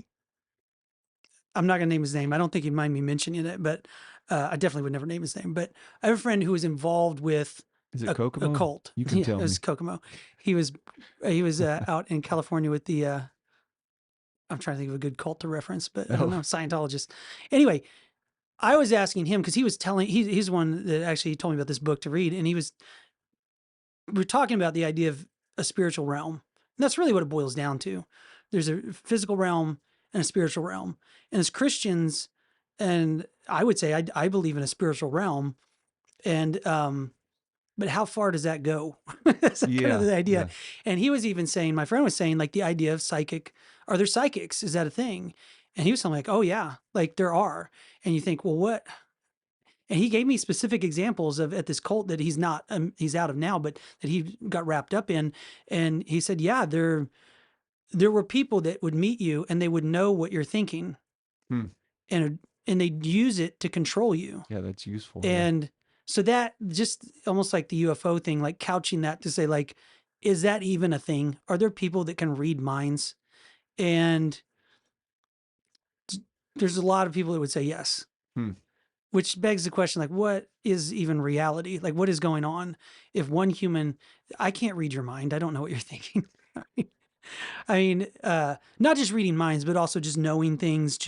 I'm not going to name his name. I don't think he'd mind me mentioning it, but I definitely would never name his name. But I have a friend who was involved with Is it a Kokomo? cult. You can Yeah, tell it was me. Kokomo. He was out in California with the. I'm trying to think of a good cult to reference, but I don't know, Oh, Scientologist. Anyway, I was asking him because he was telling he's one that actually told me about this book to read, and we're talking about the idea of a spiritual realm. And that's really what it boils down to. There's a physical realm and a spiritual realm. And as Christians, and I would say I believe in a spiritual realm. And but how far does that go? That's kind of yeah. the idea. Yeah. And he was even saying, my friend was saying, like the idea of psychic, are there psychics? Is that a thing? And he was telling me like, oh yeah, like there are. And you think, well, what? And he gave me specific examples of at this cult that he's out of now, but that he got wrapped up in. And he said, yeah, there were people that would meet you and they would know what you're thinking, Hmm. and they'd use it to control you. Yeah, that's useful. Yeah. And so that just almost like the UFO thing, like couching that to say like, is that even a thing? Are there people that can read minds? And there's a lot of people that would say yes. Hmm. Which begs the question, like, what is even reality? Like, what is going on? If one human, I can't read your mind. I don't know what you're thinking. Not just reading minds, but also just knowing things.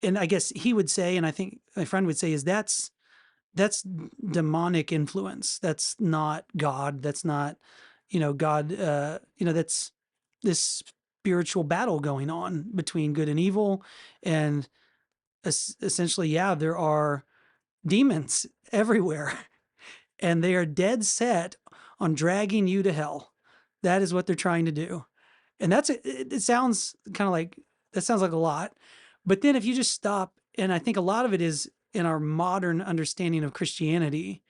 And I guess he would say, and I think my friend would say, is that's demonic influence. That's not God. That's not, God. That's this spiritual battle going on between good and evil, and essentially, yeah, there are demons everywhere, and they are dead set on dragging you to hell. That is what they're trying to do. And it sounds kind of like, that sounds like a lot. But then if you just stop, and I think a lot of it is in our modern understanding of Christianity,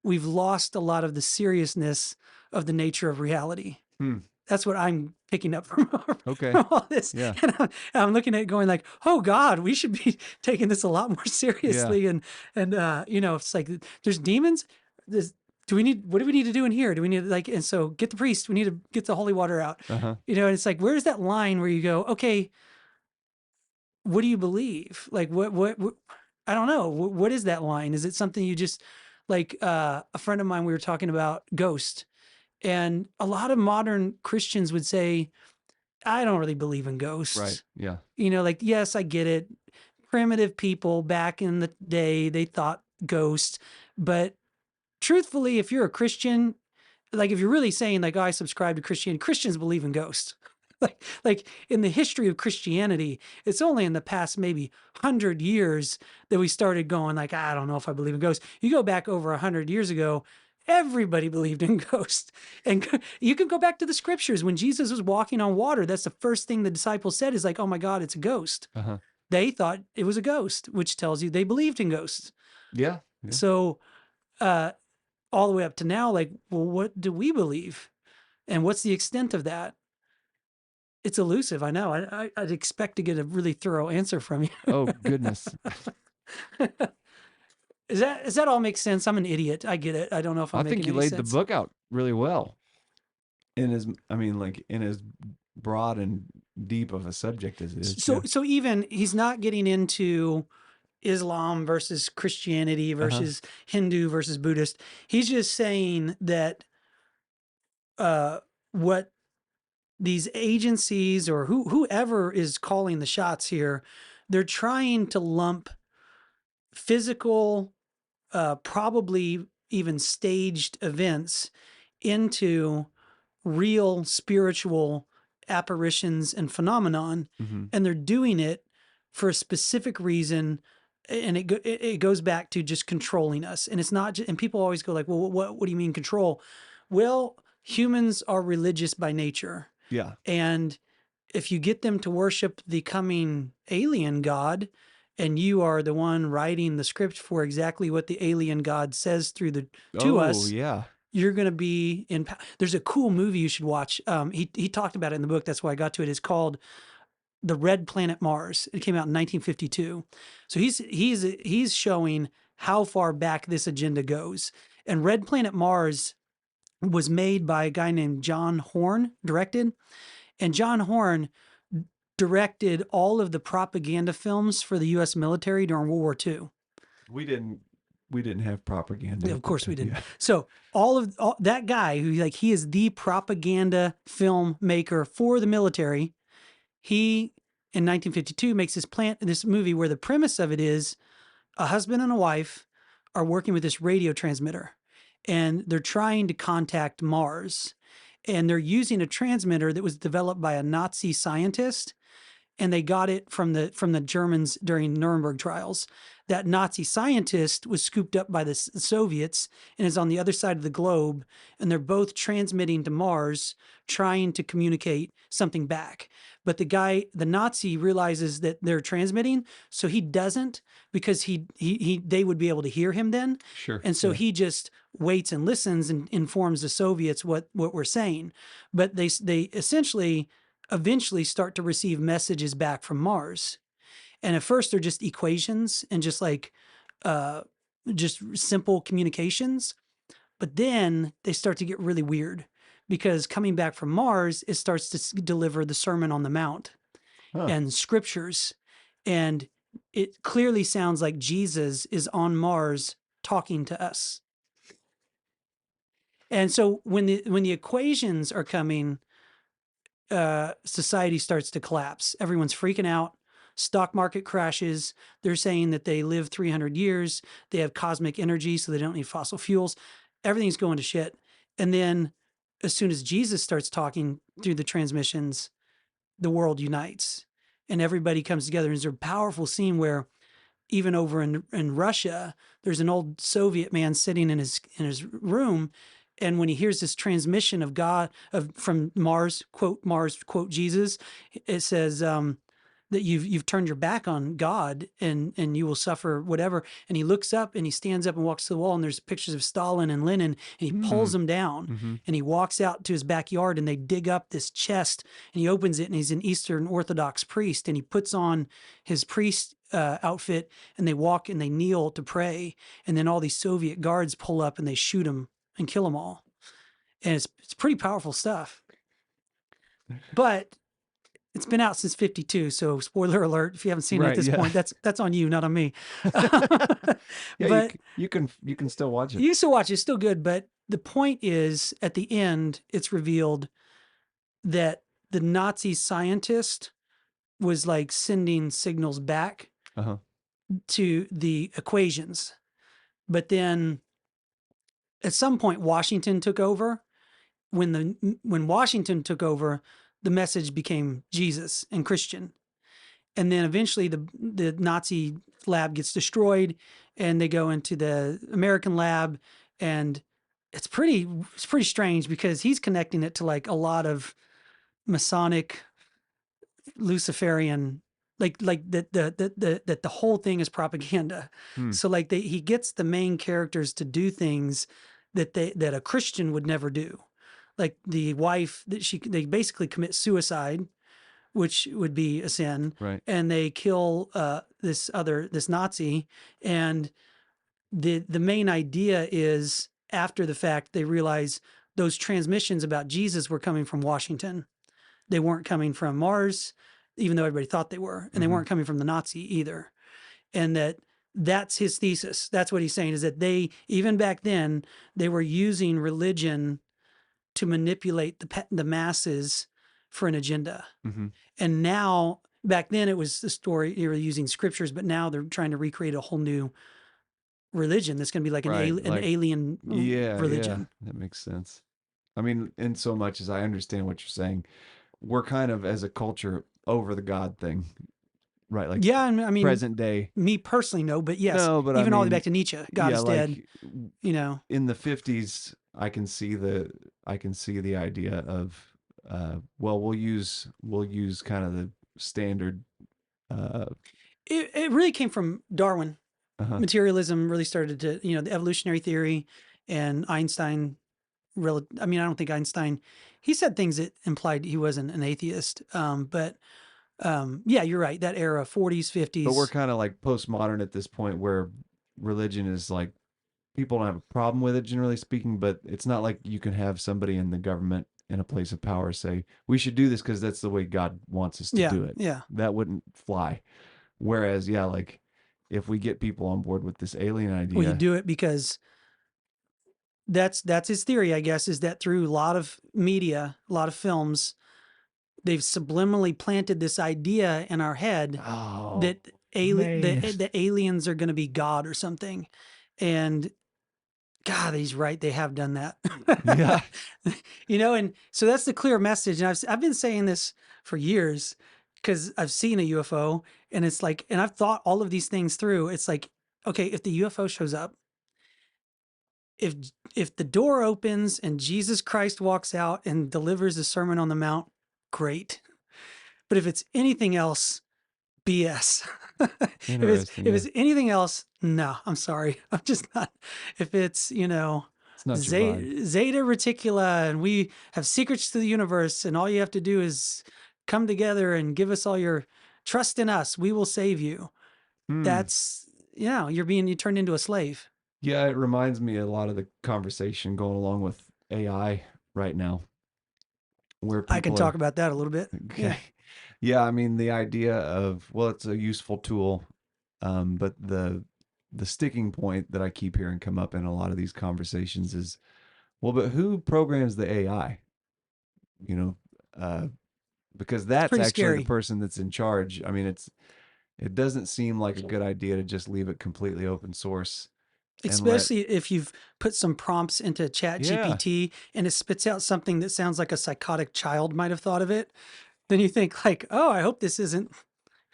we've lost a lot of the seriousness of the nature of reality. Hmm. That's what I'm picking up from, Okay. from all this. Yeah. And I'm looking at it going like, oh God, we should be taking this a lot more seriously. And it's like, there's demons. What do we need to do in here? Do we need like, and so get the priest, we need to get the holy water out, Uh-huh. and it's like, where's that line where you go, okay, what do you believe? Like, what I don't know. What is that line? Is it something you just like, a friend of mine, we were talking about ghost, and a lot of modern Christians would say, I don't really believe in ghosts. Right. Yeah. Like, yes, I get it. Primitive people back in the day, they thought ghosts. But truthfully, if you're a Christian, like if you're really saying like, oh, I subscribe to Christianity, Christians believe in ghosts. like in the history of Christianity, it's only in the past maybe 100 years that we started going like, I don't know if I believe in ghosts. You go back over 100 years ago, everybody believed in ghosts. And you can go back to the scriptures when Jesus was walking on water. That's the first thing the disciples said is like, oh my God, it's a ghost. Uh-huh. They thought it was a ghost, which tells you they believed in ghosts. Yeah. Yeah. So all the way up to now, like, well, what do we believe? And what's the extent of that? It's elusive. I know. I'd expect to get a really thorough answer from you. Oh, goodness. Does that all make sense? I'm an idiot. I get it. I don't know if I'm I making think you any laid sense. the book out really well. In as broad and deep of a subject as it is. So, Yeah. so even he's not getting into Islam versus Christianity versus Hindu versus Buddhist. He's just saying that what these agencies or whoever is calling the shots here, they're trying to lump physical, probably even staged events into real spiritual apparitions and phenomenon, Mm-hmm. and they're doing it for a specific reason, and it goes back to just controlling us. And it's not just, and people always go like, well, what do you mean control? Well, humans are religious by nature, Yeah. and if you get them to worship the coming alien god, and you are the one writing the script for exactly what the alien god says to Oh, us, yeah. you're going to be in. There's a cool movie you should watch. He talked about it in the book. That's why I got to it. It's called The Red Planet Mars. It came out in 1952. So he's showing how far back this agenda goes. And Red Planet Mars was made by a guy named John Horn, directed. And John Horn directed all of the propaganda films for the U.S. military during World War II. We didn't have propaganda. Of course we didn't. Yeah. So all that guy who he is the propaganda filmmaker for the military. He in 1952 makes this movie where the premise of it is a husband and a wife are working with this radio transmitter, and they're trying to contact Mars, and they're using a transmitter that was developed by a Nazi scientist, and they got it from the Germans during Nuremberg trials. That Nazi scientist was scooped up by the Soviets and is on the other side of the globe, and they're both transmitting to Mars, trying to communicate something back. But the Nazi realizes that they're transmitting, so he doesn't, because they would be able to hear him then. Sure. And so yeah. he just waits and listens and informs the Soviets what we're saying. But they essentially eventually start to receive messages back from Mars. And at first they're just equations and just just simple communications. But then they start to get really weird, because coming back from Mars, it starts to deliver the Sermon on the Mount and scriptures. And it clearly sounds like Jesus is on Mars talking to us. And so when the equations are coming, society starts to collapse. Everyone's freaking out. Stock market crashes. They're saying that they live 300 years. They have cosmic energy, so they don't need fossil fuels. Everything's going to shit. And then as soon as Jesus starts talking through the transmissions, the world unites and everybody comes together. And there's a powerful scene where even over in Russia, there's an old Soviet man sitting in his room, and when he hears this transmission of God from Mars, quote Jesus, it says that you've turned your back on God and you will suffer whatever. And he looks up and he stands up and walks to the wall, and there's pictures of Stalin and Lenin, and he pulls them down and he walks out to his backyard, and they dig up this chest, and he opens it, and he's an Eastern Orthodox priest, and he puts on his priest outfit, and they walk and they kneel to pray. And then all these Soviet guards pull up and they shoot him and kill them all. And it's pretty powerful stuff. But it's been out since 52, so spoiler alert, if you haven't seen it at this point, that's on you, not on me. But you can still watch it. You still watch it, it's still good, but the point is, at the end, it's revealed that the Nazi scientist was like sending signals back to the equations. But then at some point Washington took over. When Washington took over, the message became Jesus and Christian. And then eventually the Nazi lab gets destroyed, and they go into the American lab, and it's pretty strange, because he's connecting it to like a lot of Masonic, Luciferian, like that the whole thing is propaganda. So like he gets the main characters to do things that a Christian would never do. Like the wife, they basically commit suicide, which would be a sin. Right. And they kill this Nazi. And the main idea is, after the fact, they realize those transmissions about Jesus were coming from Washington. They weren't coming from Mars, even though everybody thought they were. And they weren't coming from the Nazi either. And that's his thesis. That's what he's saying, is that they, even back then, they were using religion to manipulate the masses for an agenda. Mm-hmm. And now, back then it was the story, you were using scriptures, but now they're trying to recreate a whole new religion that's going to be like Right. an Like, alien yeah, religion. that makes sense. I mean, in so much as I understand what you're saying, we're kind of as a culture over the God thing, right? Like Yeah, I mean, present day. me personally, no, but yes, No, but I even all the way mean, back to Nietzsche, God yeah, is dead. like You know, in the 50s, I can see the idea of well, we'll use kind of the standard uh it really came from Darwin. uh-huh. Materialism really started to, the evolutionary theory and Einstein. I mean, I don't think Einstein, he said things that implied he wasn't an atheist. But yeah, you're right. That era, 40s, But we're 50s. kind of like postmodern at this point where religion is like people don't have a problem with it generally speaking, but it's not like you can have somebody in the government in a place of power say we should do this because that's the way God wants us to Yeah, do it. yeah. That wouldn't fly. Whereas, yeah, like if we get people on board with this alien Well, you idea, do it because that's his theory, I guess, is that through a lot of media, a lot of films, they've subliminally planted this idea in our head oh that man, the aliens are going to be God or something. And God, he's right. They have done that. yeah, And so that's the clear message. And I've been saying this for years because I've seen a UFO and it's like, and I've thought all of these things through. It's like, okay, if the UFO shows up, if if the door opens and Jesus Christ walks out and delivers the Sermon on the Mount, great. But if it's anything else, BS. interesting. If Yeah, it's anything else, no, I'm sorry. I'm just not. If it's, it's not your vibe. Zeta Reticula and we have secrets to the universe and all you have to do is come together and give us all your trust in us, we will save you. Hmm. That's, you turned into a slave. Yeah, it reminds me a lot of the conversation going along with AI right now, where I can people talk are about that a little bit. okay. Yeah. Yeah, I mean the idea of well, it's a useful tool, but the sticking point that I keep hearing come up in a lot of these conversations is, well, but who programs the AI? You know, uh, because It's that's pretty actually the scary. person that's in charge. I mean, it doesn't seem like a good idea to just leave it completely open source and let Especially if you've put some prompts into Chat yeah GPT and it spits out something that sounds like a psychotic child might have thought of it. Then you think like, oh, I hope this isn't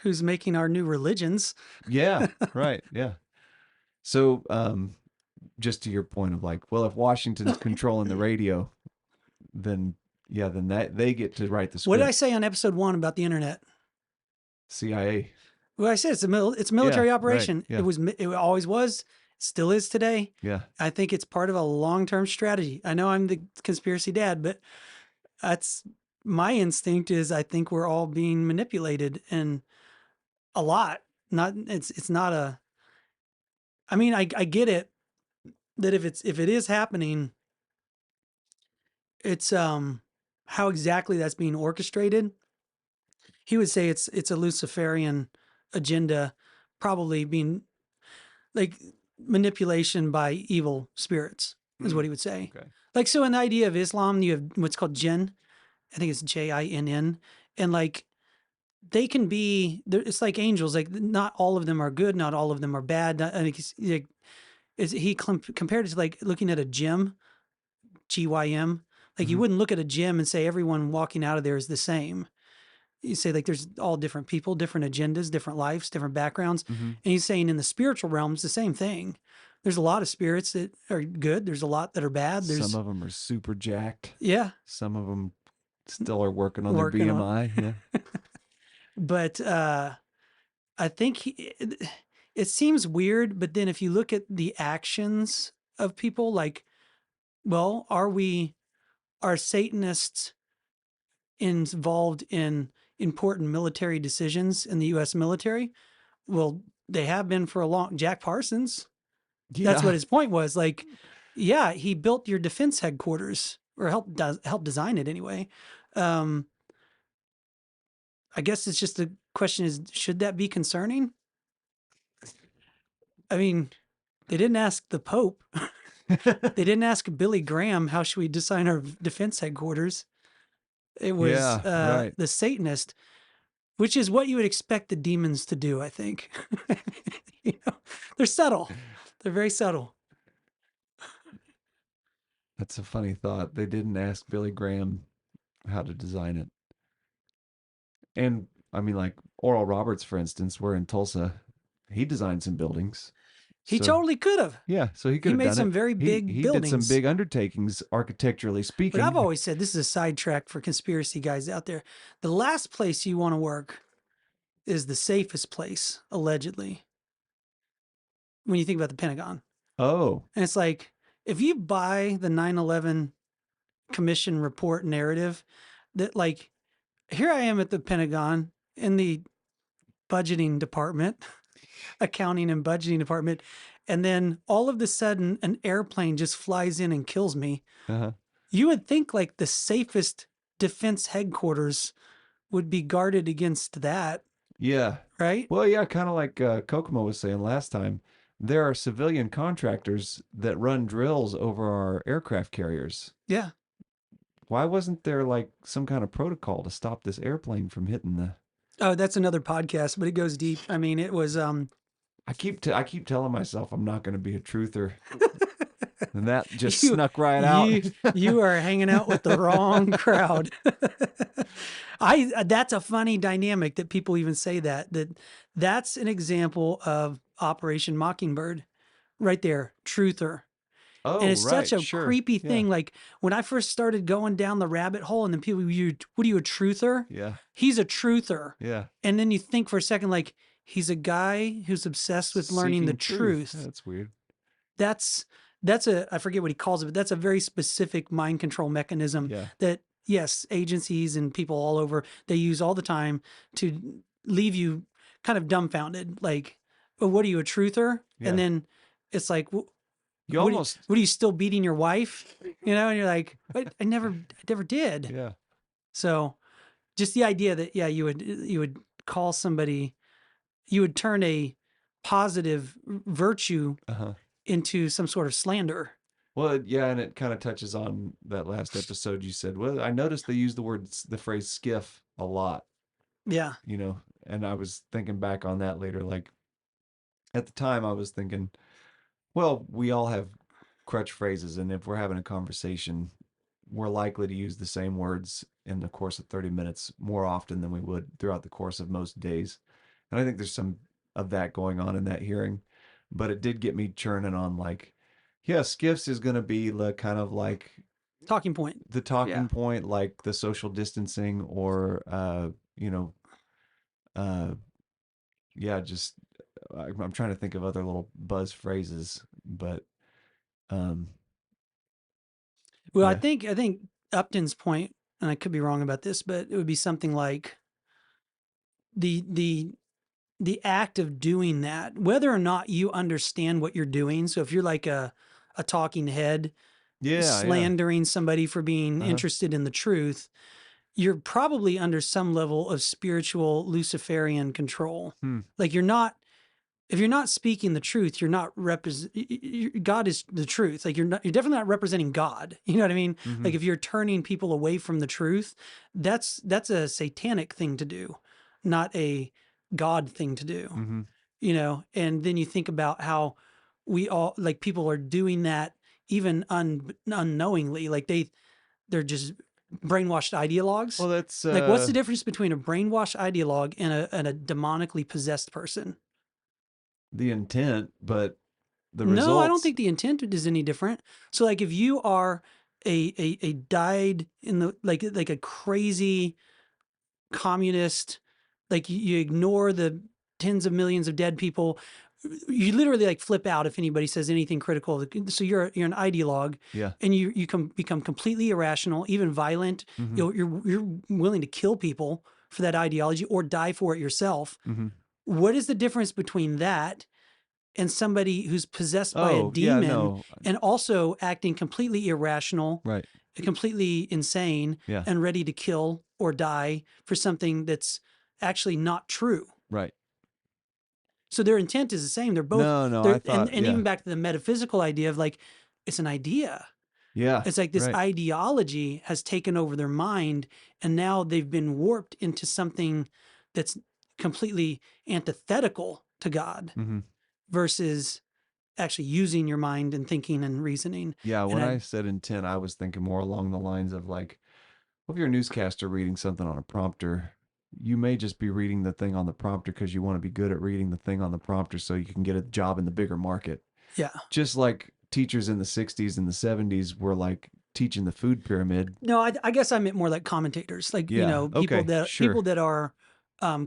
who's making our new religions. yeah right yeah. So just to your point of like, well, if Washington's controlling the radio, then yeah, then that they get to write the What did I script. say on episode 1 about the internet? CIA. Well, I said it's a Yeah, military right. operation. Yeah. It always was, still is today. Yeah. I think it's part of a long-term strategy. I know I'm the conspiracy dad, but that's my instinct is I think we're all being manipulated and a lot. Not it's not a I mean, I get it that if it is happening, it's how exactly that's being orchestrated. He would say it's a Luciferian agenda, probably being like manipulation by evil spirits is what Hmm. he would say. Okay. Like so in the idea of Islam, you have what's called jinn. I think it's Jinn. And like they can be it's like angels. Like not all of them are good, not all of them are bad. I think like he compared it to like looking at a gym, GYM. Like you Hmm. wouldn't look at a gym and say everyone walking out of there is the same. You say like there's all different people, different agendas, different lives, different backgrounds. Hmm. And he's saying in the spiritual realm, it's the same thing. There's a lot of spirits that are good. There's a lot that are bad. Some There's, of them are super jacked. yeah, Some of them still are working on their working on. BMI. Yeah. But I think it seems weird. But then if you look at the actions of people, like, well, are Satanists involved in important military decisions in the U.S. military? Well, they have been for a long. Jack Parsons. That's Yeah. what his point was. Like, yeah, he built your defense headquarters or help design it anyway. Um, I guess it's just the question is, should that be concerning? I mean, they didn't ask the Pope. They didn't ask Billy Graham how should we design our defense headquarters. It was Yeah, right. the Satanist, which is what you would expect the demons to do, I think. You know, they're subtle. They're very subtle. That's a funny thought. They didn't ask Billy Graham how to design it. And I mean, like Oral Roberts, for instance, we're in Tulsa. He designed some buildings. He So totally could have. yeah, so he could He have made done some it. very He big he did some buildings. big undertakings architecturally But I've speaking. always said this is a sidetrack for conspiracy guys out there. The last place you want to work is the safest place, allegedly, when you think about the Pentagon. Oh, And it's like, if you buy the 9/11 commission report narrative, that like, here I am at the Pentagon in the budgeting department, accounting and budgeting department, and then all of a sudden an airplane just flies in and kills me. uh-huh. You would think like the safest defense headquarters would be guarded against that, Yeah. right? Well, yeah, kind of like Kokomo was saying last time. There are civilian contractors that run drills over our aircraft carriers. Yeah. Why wasn't there like some kind of protocol to stop this airplane from hitting the? Oh, that's another podcast, but it goes deep. I mean, it was I keep telling myself I'm not going to be a truther, and that just you snuck right out. you are hanging out with the wrong crowd. That's a funny dynamic that people even say that's an example of Operation Mockingbird right there, truther. Oh, And it's right, such a sure, creepy yeah, thing. Like when I first started going down the rabbit hole and then people, what are you, a truther? yeah, He's a truther. yeah. And then you think for a second, like he's a guy who's obsessed with learning the Seeking truth. Yeah, that's weird. That's I forget what he calls it, but that's a very specific mind control mechanism Yeah, that yes, agencies and people all over, they use all the time to leave you kind of dumbfounded. Like, oh, what are you, a truther? yeah. And then it's like, You what, almost, what are you still beating your wife? You know, and you're like, I never did. yeah, So just the idea that, yeah, you would call somebody, you would turn a positive virtue uh-huh. into some sort of slander. Well, yeah, and it kind of touches on that last episode you said. Well, I noticed they use the phrase skiff a lot, Yeah. and I was thinking back on that later. Like at the time, I was thinking, well, we all have crutch phrases, and if we're having a conversation, we're likely to use the same words in the course of 30 minutes more often than we would throughout the course of most days. And I think there's some of that going on in that hearing, but it did get me churning on like, yeah, skiffs is going to be the kind of like Talking point. the talking Yeah. point, like the social distancing or, uh, yeah, just I'm trying to think of other little buzz phrases, but um, Well, yeah, I think Upton's point, and I could be wrong about this, but it would be something like the the the act of doing that, whether or not you understand what you're doing. So if you're like a talking head yeah, yeah, slandering somebody for being uh-huh. interested in the truth, you're probably under some level of spiritual Luciferian control. Hmm. Like if you're not speaking the truth, you're not God is the truth. Like you're definitely not representing God. You know what I mean? Mm-hmm. Like if you're turning people away from the truth, that's a satanic thing to do, not a God thing to do. Mm-hmm. You know, and then you think about how we all like people are doing that even unknowingly. Like they're just brainwashed ideologues. Well, that's Like what's the difference between a brainwashed ideologue and a demonically possessed person? the intent, but the No, I don't results. think the intent is any different. So like if you are a died in the like a crazy communist, like you ignore the tens of millions of dead people, you literally like flip out if anybody says anything critical. So you're an ideologue, Yeah. and you can become completely irrational, even violent. Mm-hmm. You're willing to kill people for that ideology or die for it yourself. Mm-hmm. What is the difference between that and somebody who's possessed by a Oh, yeah, demon no, and also acting completely irrational, right. completely insane, Yeah, and ready to kill or die for something that's actually not true? right. So their intent is the same. They're both No, I they're thought, and yeah, even back to the metaphysical idea of like it's an idea. Yeah. It's like this Right. ideology has taken over their mind, and now they've been warped into something that's completely antithetical to God Mm-hmm. versus actually using your mind and thinking and reasoning. Yeah. And When I said intent, I was thinking more along the lines of like, well, if you're a newscaster reading something on a prompter, you may just be reading the thing on the prompter because you want to be good at reading the thing on the prompter so you can get a job in the bigger market. yeah, Just like teachers in the 60s and the 70s were like teaching the food pyramid. no, I guess I meant more like commentators, like Yeah. Okay. people Sure. that are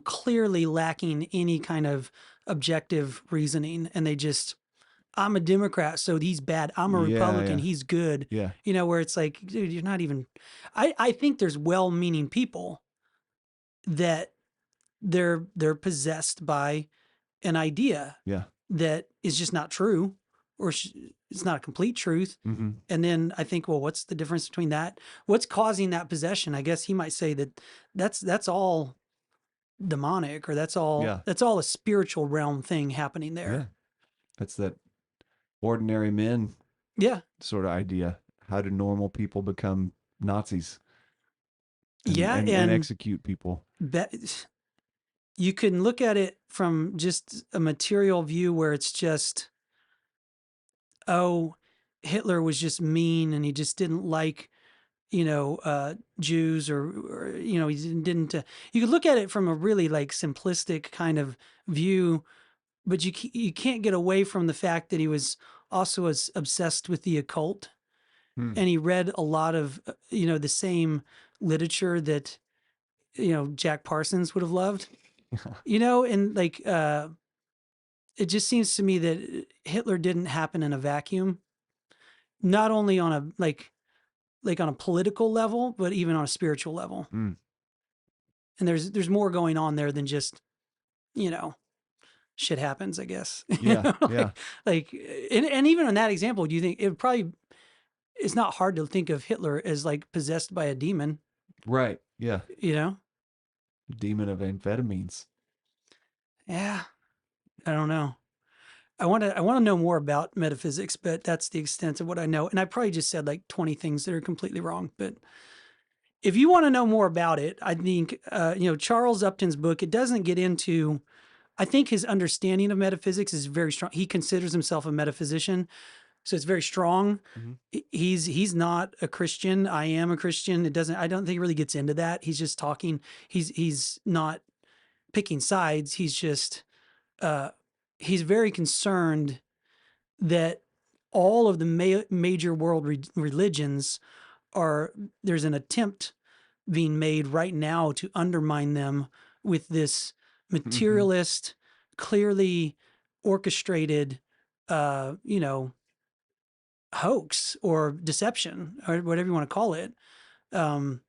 clearly lacking any kind of objective reasoning, and they just, I'm a Democrat, so he's bad. I'm a Yeah. Republican, Yeah. he's good. Yeah. Where it's like, dude, you're not even. I think there's well-meaning people that they're possessed by an idea Yeah. that is just not true, or it's not a complete truth. Mm-hmm. And then I think, well, what's the difference between that? What's causing that possession? I guess he might say that that's all demonic, or that's Yeah. all a spiritual realm thing happening Yeah. there. That's that ordinary men Yeah. sort of idea. How do normal people become Nazis Yeah. and And execute people? you can look at it from just a material view where it's just, oh, Hitler was just mean and he just didn't like, Jews, or he didn't. You could look at it from a really like simplistic kind of view, but you can't get away from the fact that he was also as obsessed with the occult, Hmm. and he read a lot of the same literature that Jack Parsons would have loved. And like it just seems to me that Hitler didn't happen in a vacuum, not only on a like on a political level, but even on a spiritual level. Mm. And there's more going on there than just, shit happens, I guess. Yeah. Yeah. Like, and even in that example, do you think it's not hard to think of Hitler as like possessed by a demon, Right. Yeah. you know? Demon of amphetamines. Yeah. I don't know. I want to know more about metaphysics, but that's the extent of what I know. And I probably just said like 20 things that are completely wrong, but if you want to know more about it, I think, Charles Upton's book, it doesn't get into, I think his understanding of metaphysics is very strong. He considers himself a metaphysician, so it's very strong. Mm-hmm. He's not a Christian. I am a Christian. I don't think he really gets into that. He's just talking. He's not picking sides. He's just, he's very concerned that all of the major world religions there's an attempt being made right now to undermine them with this materialist, clearly orchestrated, hoax or deception or whatever you want to call it. That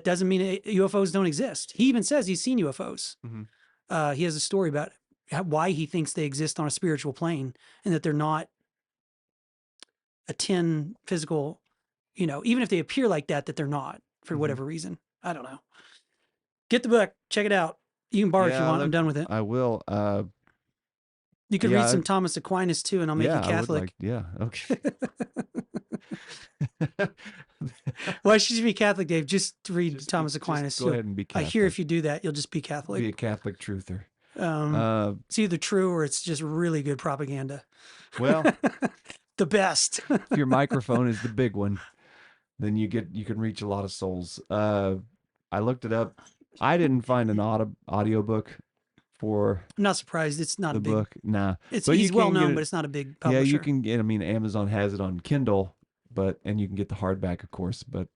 doesn't mean UFOs don't exist. He even says he's seen UFOs. Mm-hmm. He has a story about why he thinks they exist on a spiritual plane, and that they're not a 10 physical, even if they appear like that they're not, for whatever reason. I don't know. Get the book, check it out. You can borrow it if you want. I'm done with it. I will. You could read some Thomas Aquinas too, and I'll make you Catholic. Okay. Why should you be Catholic, Dave? Just read Thomas Aquinas. Just go ahead and be Catholic. I hear if you do that, you'll just be Catholic. Be a Catholic truther. It's either true or it's just really good propaganda. Well, the best. If your microphone is the big one, then you can reach a lot of souls. I looked it up. I didn't find an audio book for. I'm not surprised. It's not the a big book. Nah, he's well known, but it's not a big publisher. Yeah, you can get. I mean, Amazon has it on Kindle, and you can get the hardback, of course. But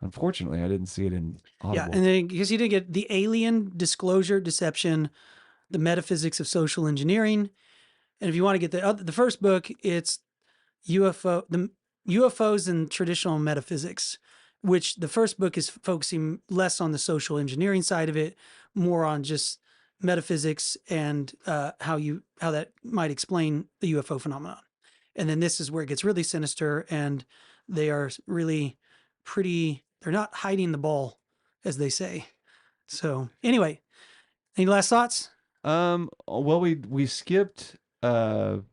unfortunately, I didn't see it in Audible. Yeah, and then because you didn't get the Alien, Disclosure, Deception, the Metaphysics of Social Engineering, and if you want to get the first book, it's UFOs and Traditional Metaphysics, which the first book is focusing less on the social engineering side of it, more on just metaphysics and how that might explain the UFO phenomenon. And then this is where it gets really sinister, and they are really they're not hiding the ball, as they say. So anyway, any last thoughts? Well, we skipped the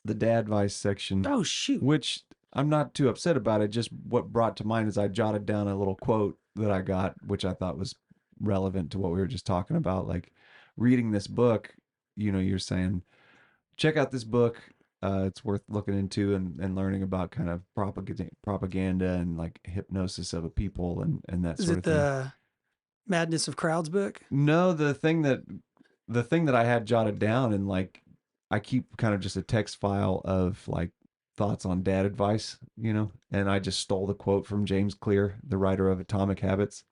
dad advice section. Oh shoot. Which I'm not too upset about it. Just what brought to mind is I jotted down a little quote that I got, which I thought was relevant to what we were just talking about. Like reading this book, you're saying, check out this book. It's worth looking into and learning about kind of propaganda and like hypnosis of a people and that Is sort it of thing. the Madness of Crowds book? No, the thing that I had jotted down, and like I keep kind of just a text file of like thoughts on dad advice, and I just stole the quote from James Clear, the writer of Atomic Habits.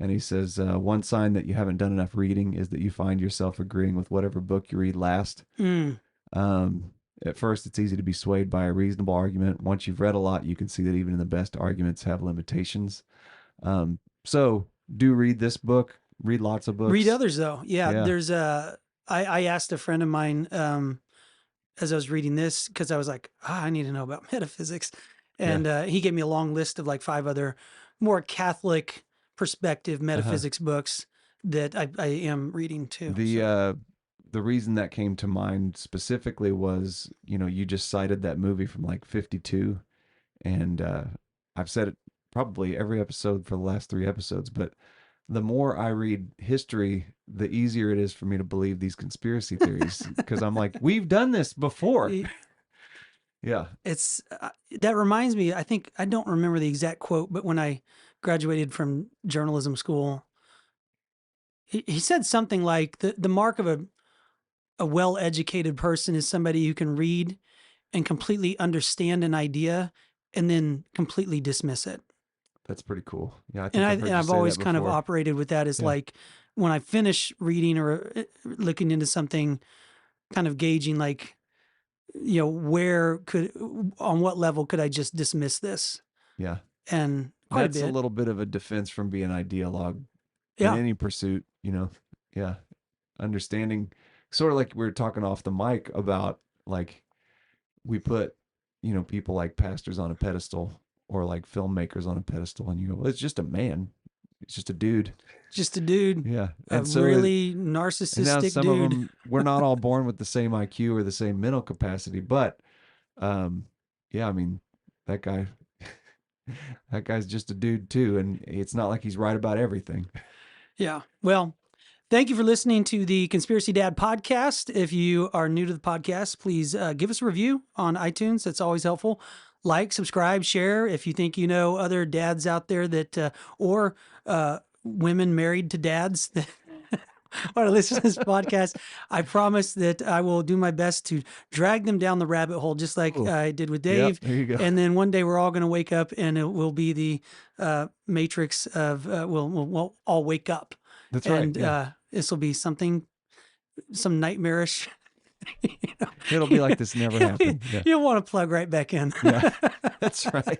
And he says, one sign that you haven't done enough reading is that you find yourself agreeing with whatever book you read last. Mm. Um, at first, it's easy to be swayed by a reasonable argument. Once you've read a lot, you can see that even the best arguments have limitations. So do read this book. Read lots of books. Read others though. Yeah, Yeah. there's I asked a friend of mine as I was reading this, because I was like, I need to know about metaphysics. And he gave me a long list of like 5 other more Catholic perspective metaphysics books that I am reading too. The reason that came to mind specifically was, you just cited that movie from like 52. And I've said it probably every episode for the last 3 episodes, but the more I read history, the easier it is for me to believe these conspiracy theories, because I'm like, we've done this before. Yeah. It's that reminds me, I think, I don't remember the exact quote, but when I graduated from journalism school, he said something like the mark of a well-educated person is somebody who can read and completely understand an idea and then completely dismiss it. That's pretty cool. Yeah, I And think I've heard you I've say always that kind of before. operated with that as like when I finish reading or looking into something, kind of gauging like, on what level could I just dismiss this? Yeah. And quite That's a a bit. little bit of a defense from being ideologue in Yeah. any pursuit. Yeah. Understanding, sort of like we were talking off the mic about, like, we put, people like pastors on a pedestal or like filmmakers on a pedestal, and you go, well, it's just a man. It's just a dude. Just a dude. Yeah. A And so really and now narcissistic some of dude. them, we're not all born with the same IQ or the same mental capacity, but yeah, I mean, that guy, that guy's just a dude too, and it's not like he's right about everything. Yeah. Well, thank you for listening to the Conspiracy Dad podcast. If you are new to the podcast, please give us a review on iTunes. That's always helpful. Like, subscribe, share. If you think you know other dads out there that, or women married to dads that want to listen to this podcast, I promise that I will do my best to drag them down the rabbit hole, just like Cool. I did with Yep, Dave. there you go. And then one day we're all going to wake up, and it will be the matrix of we'll all wake up. That's right. And Yeah. this will be some nightmarish. It'll be like this never happened. Yeah. You'll want to plug right back in. Yeah. That's right.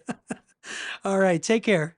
All right. Take care.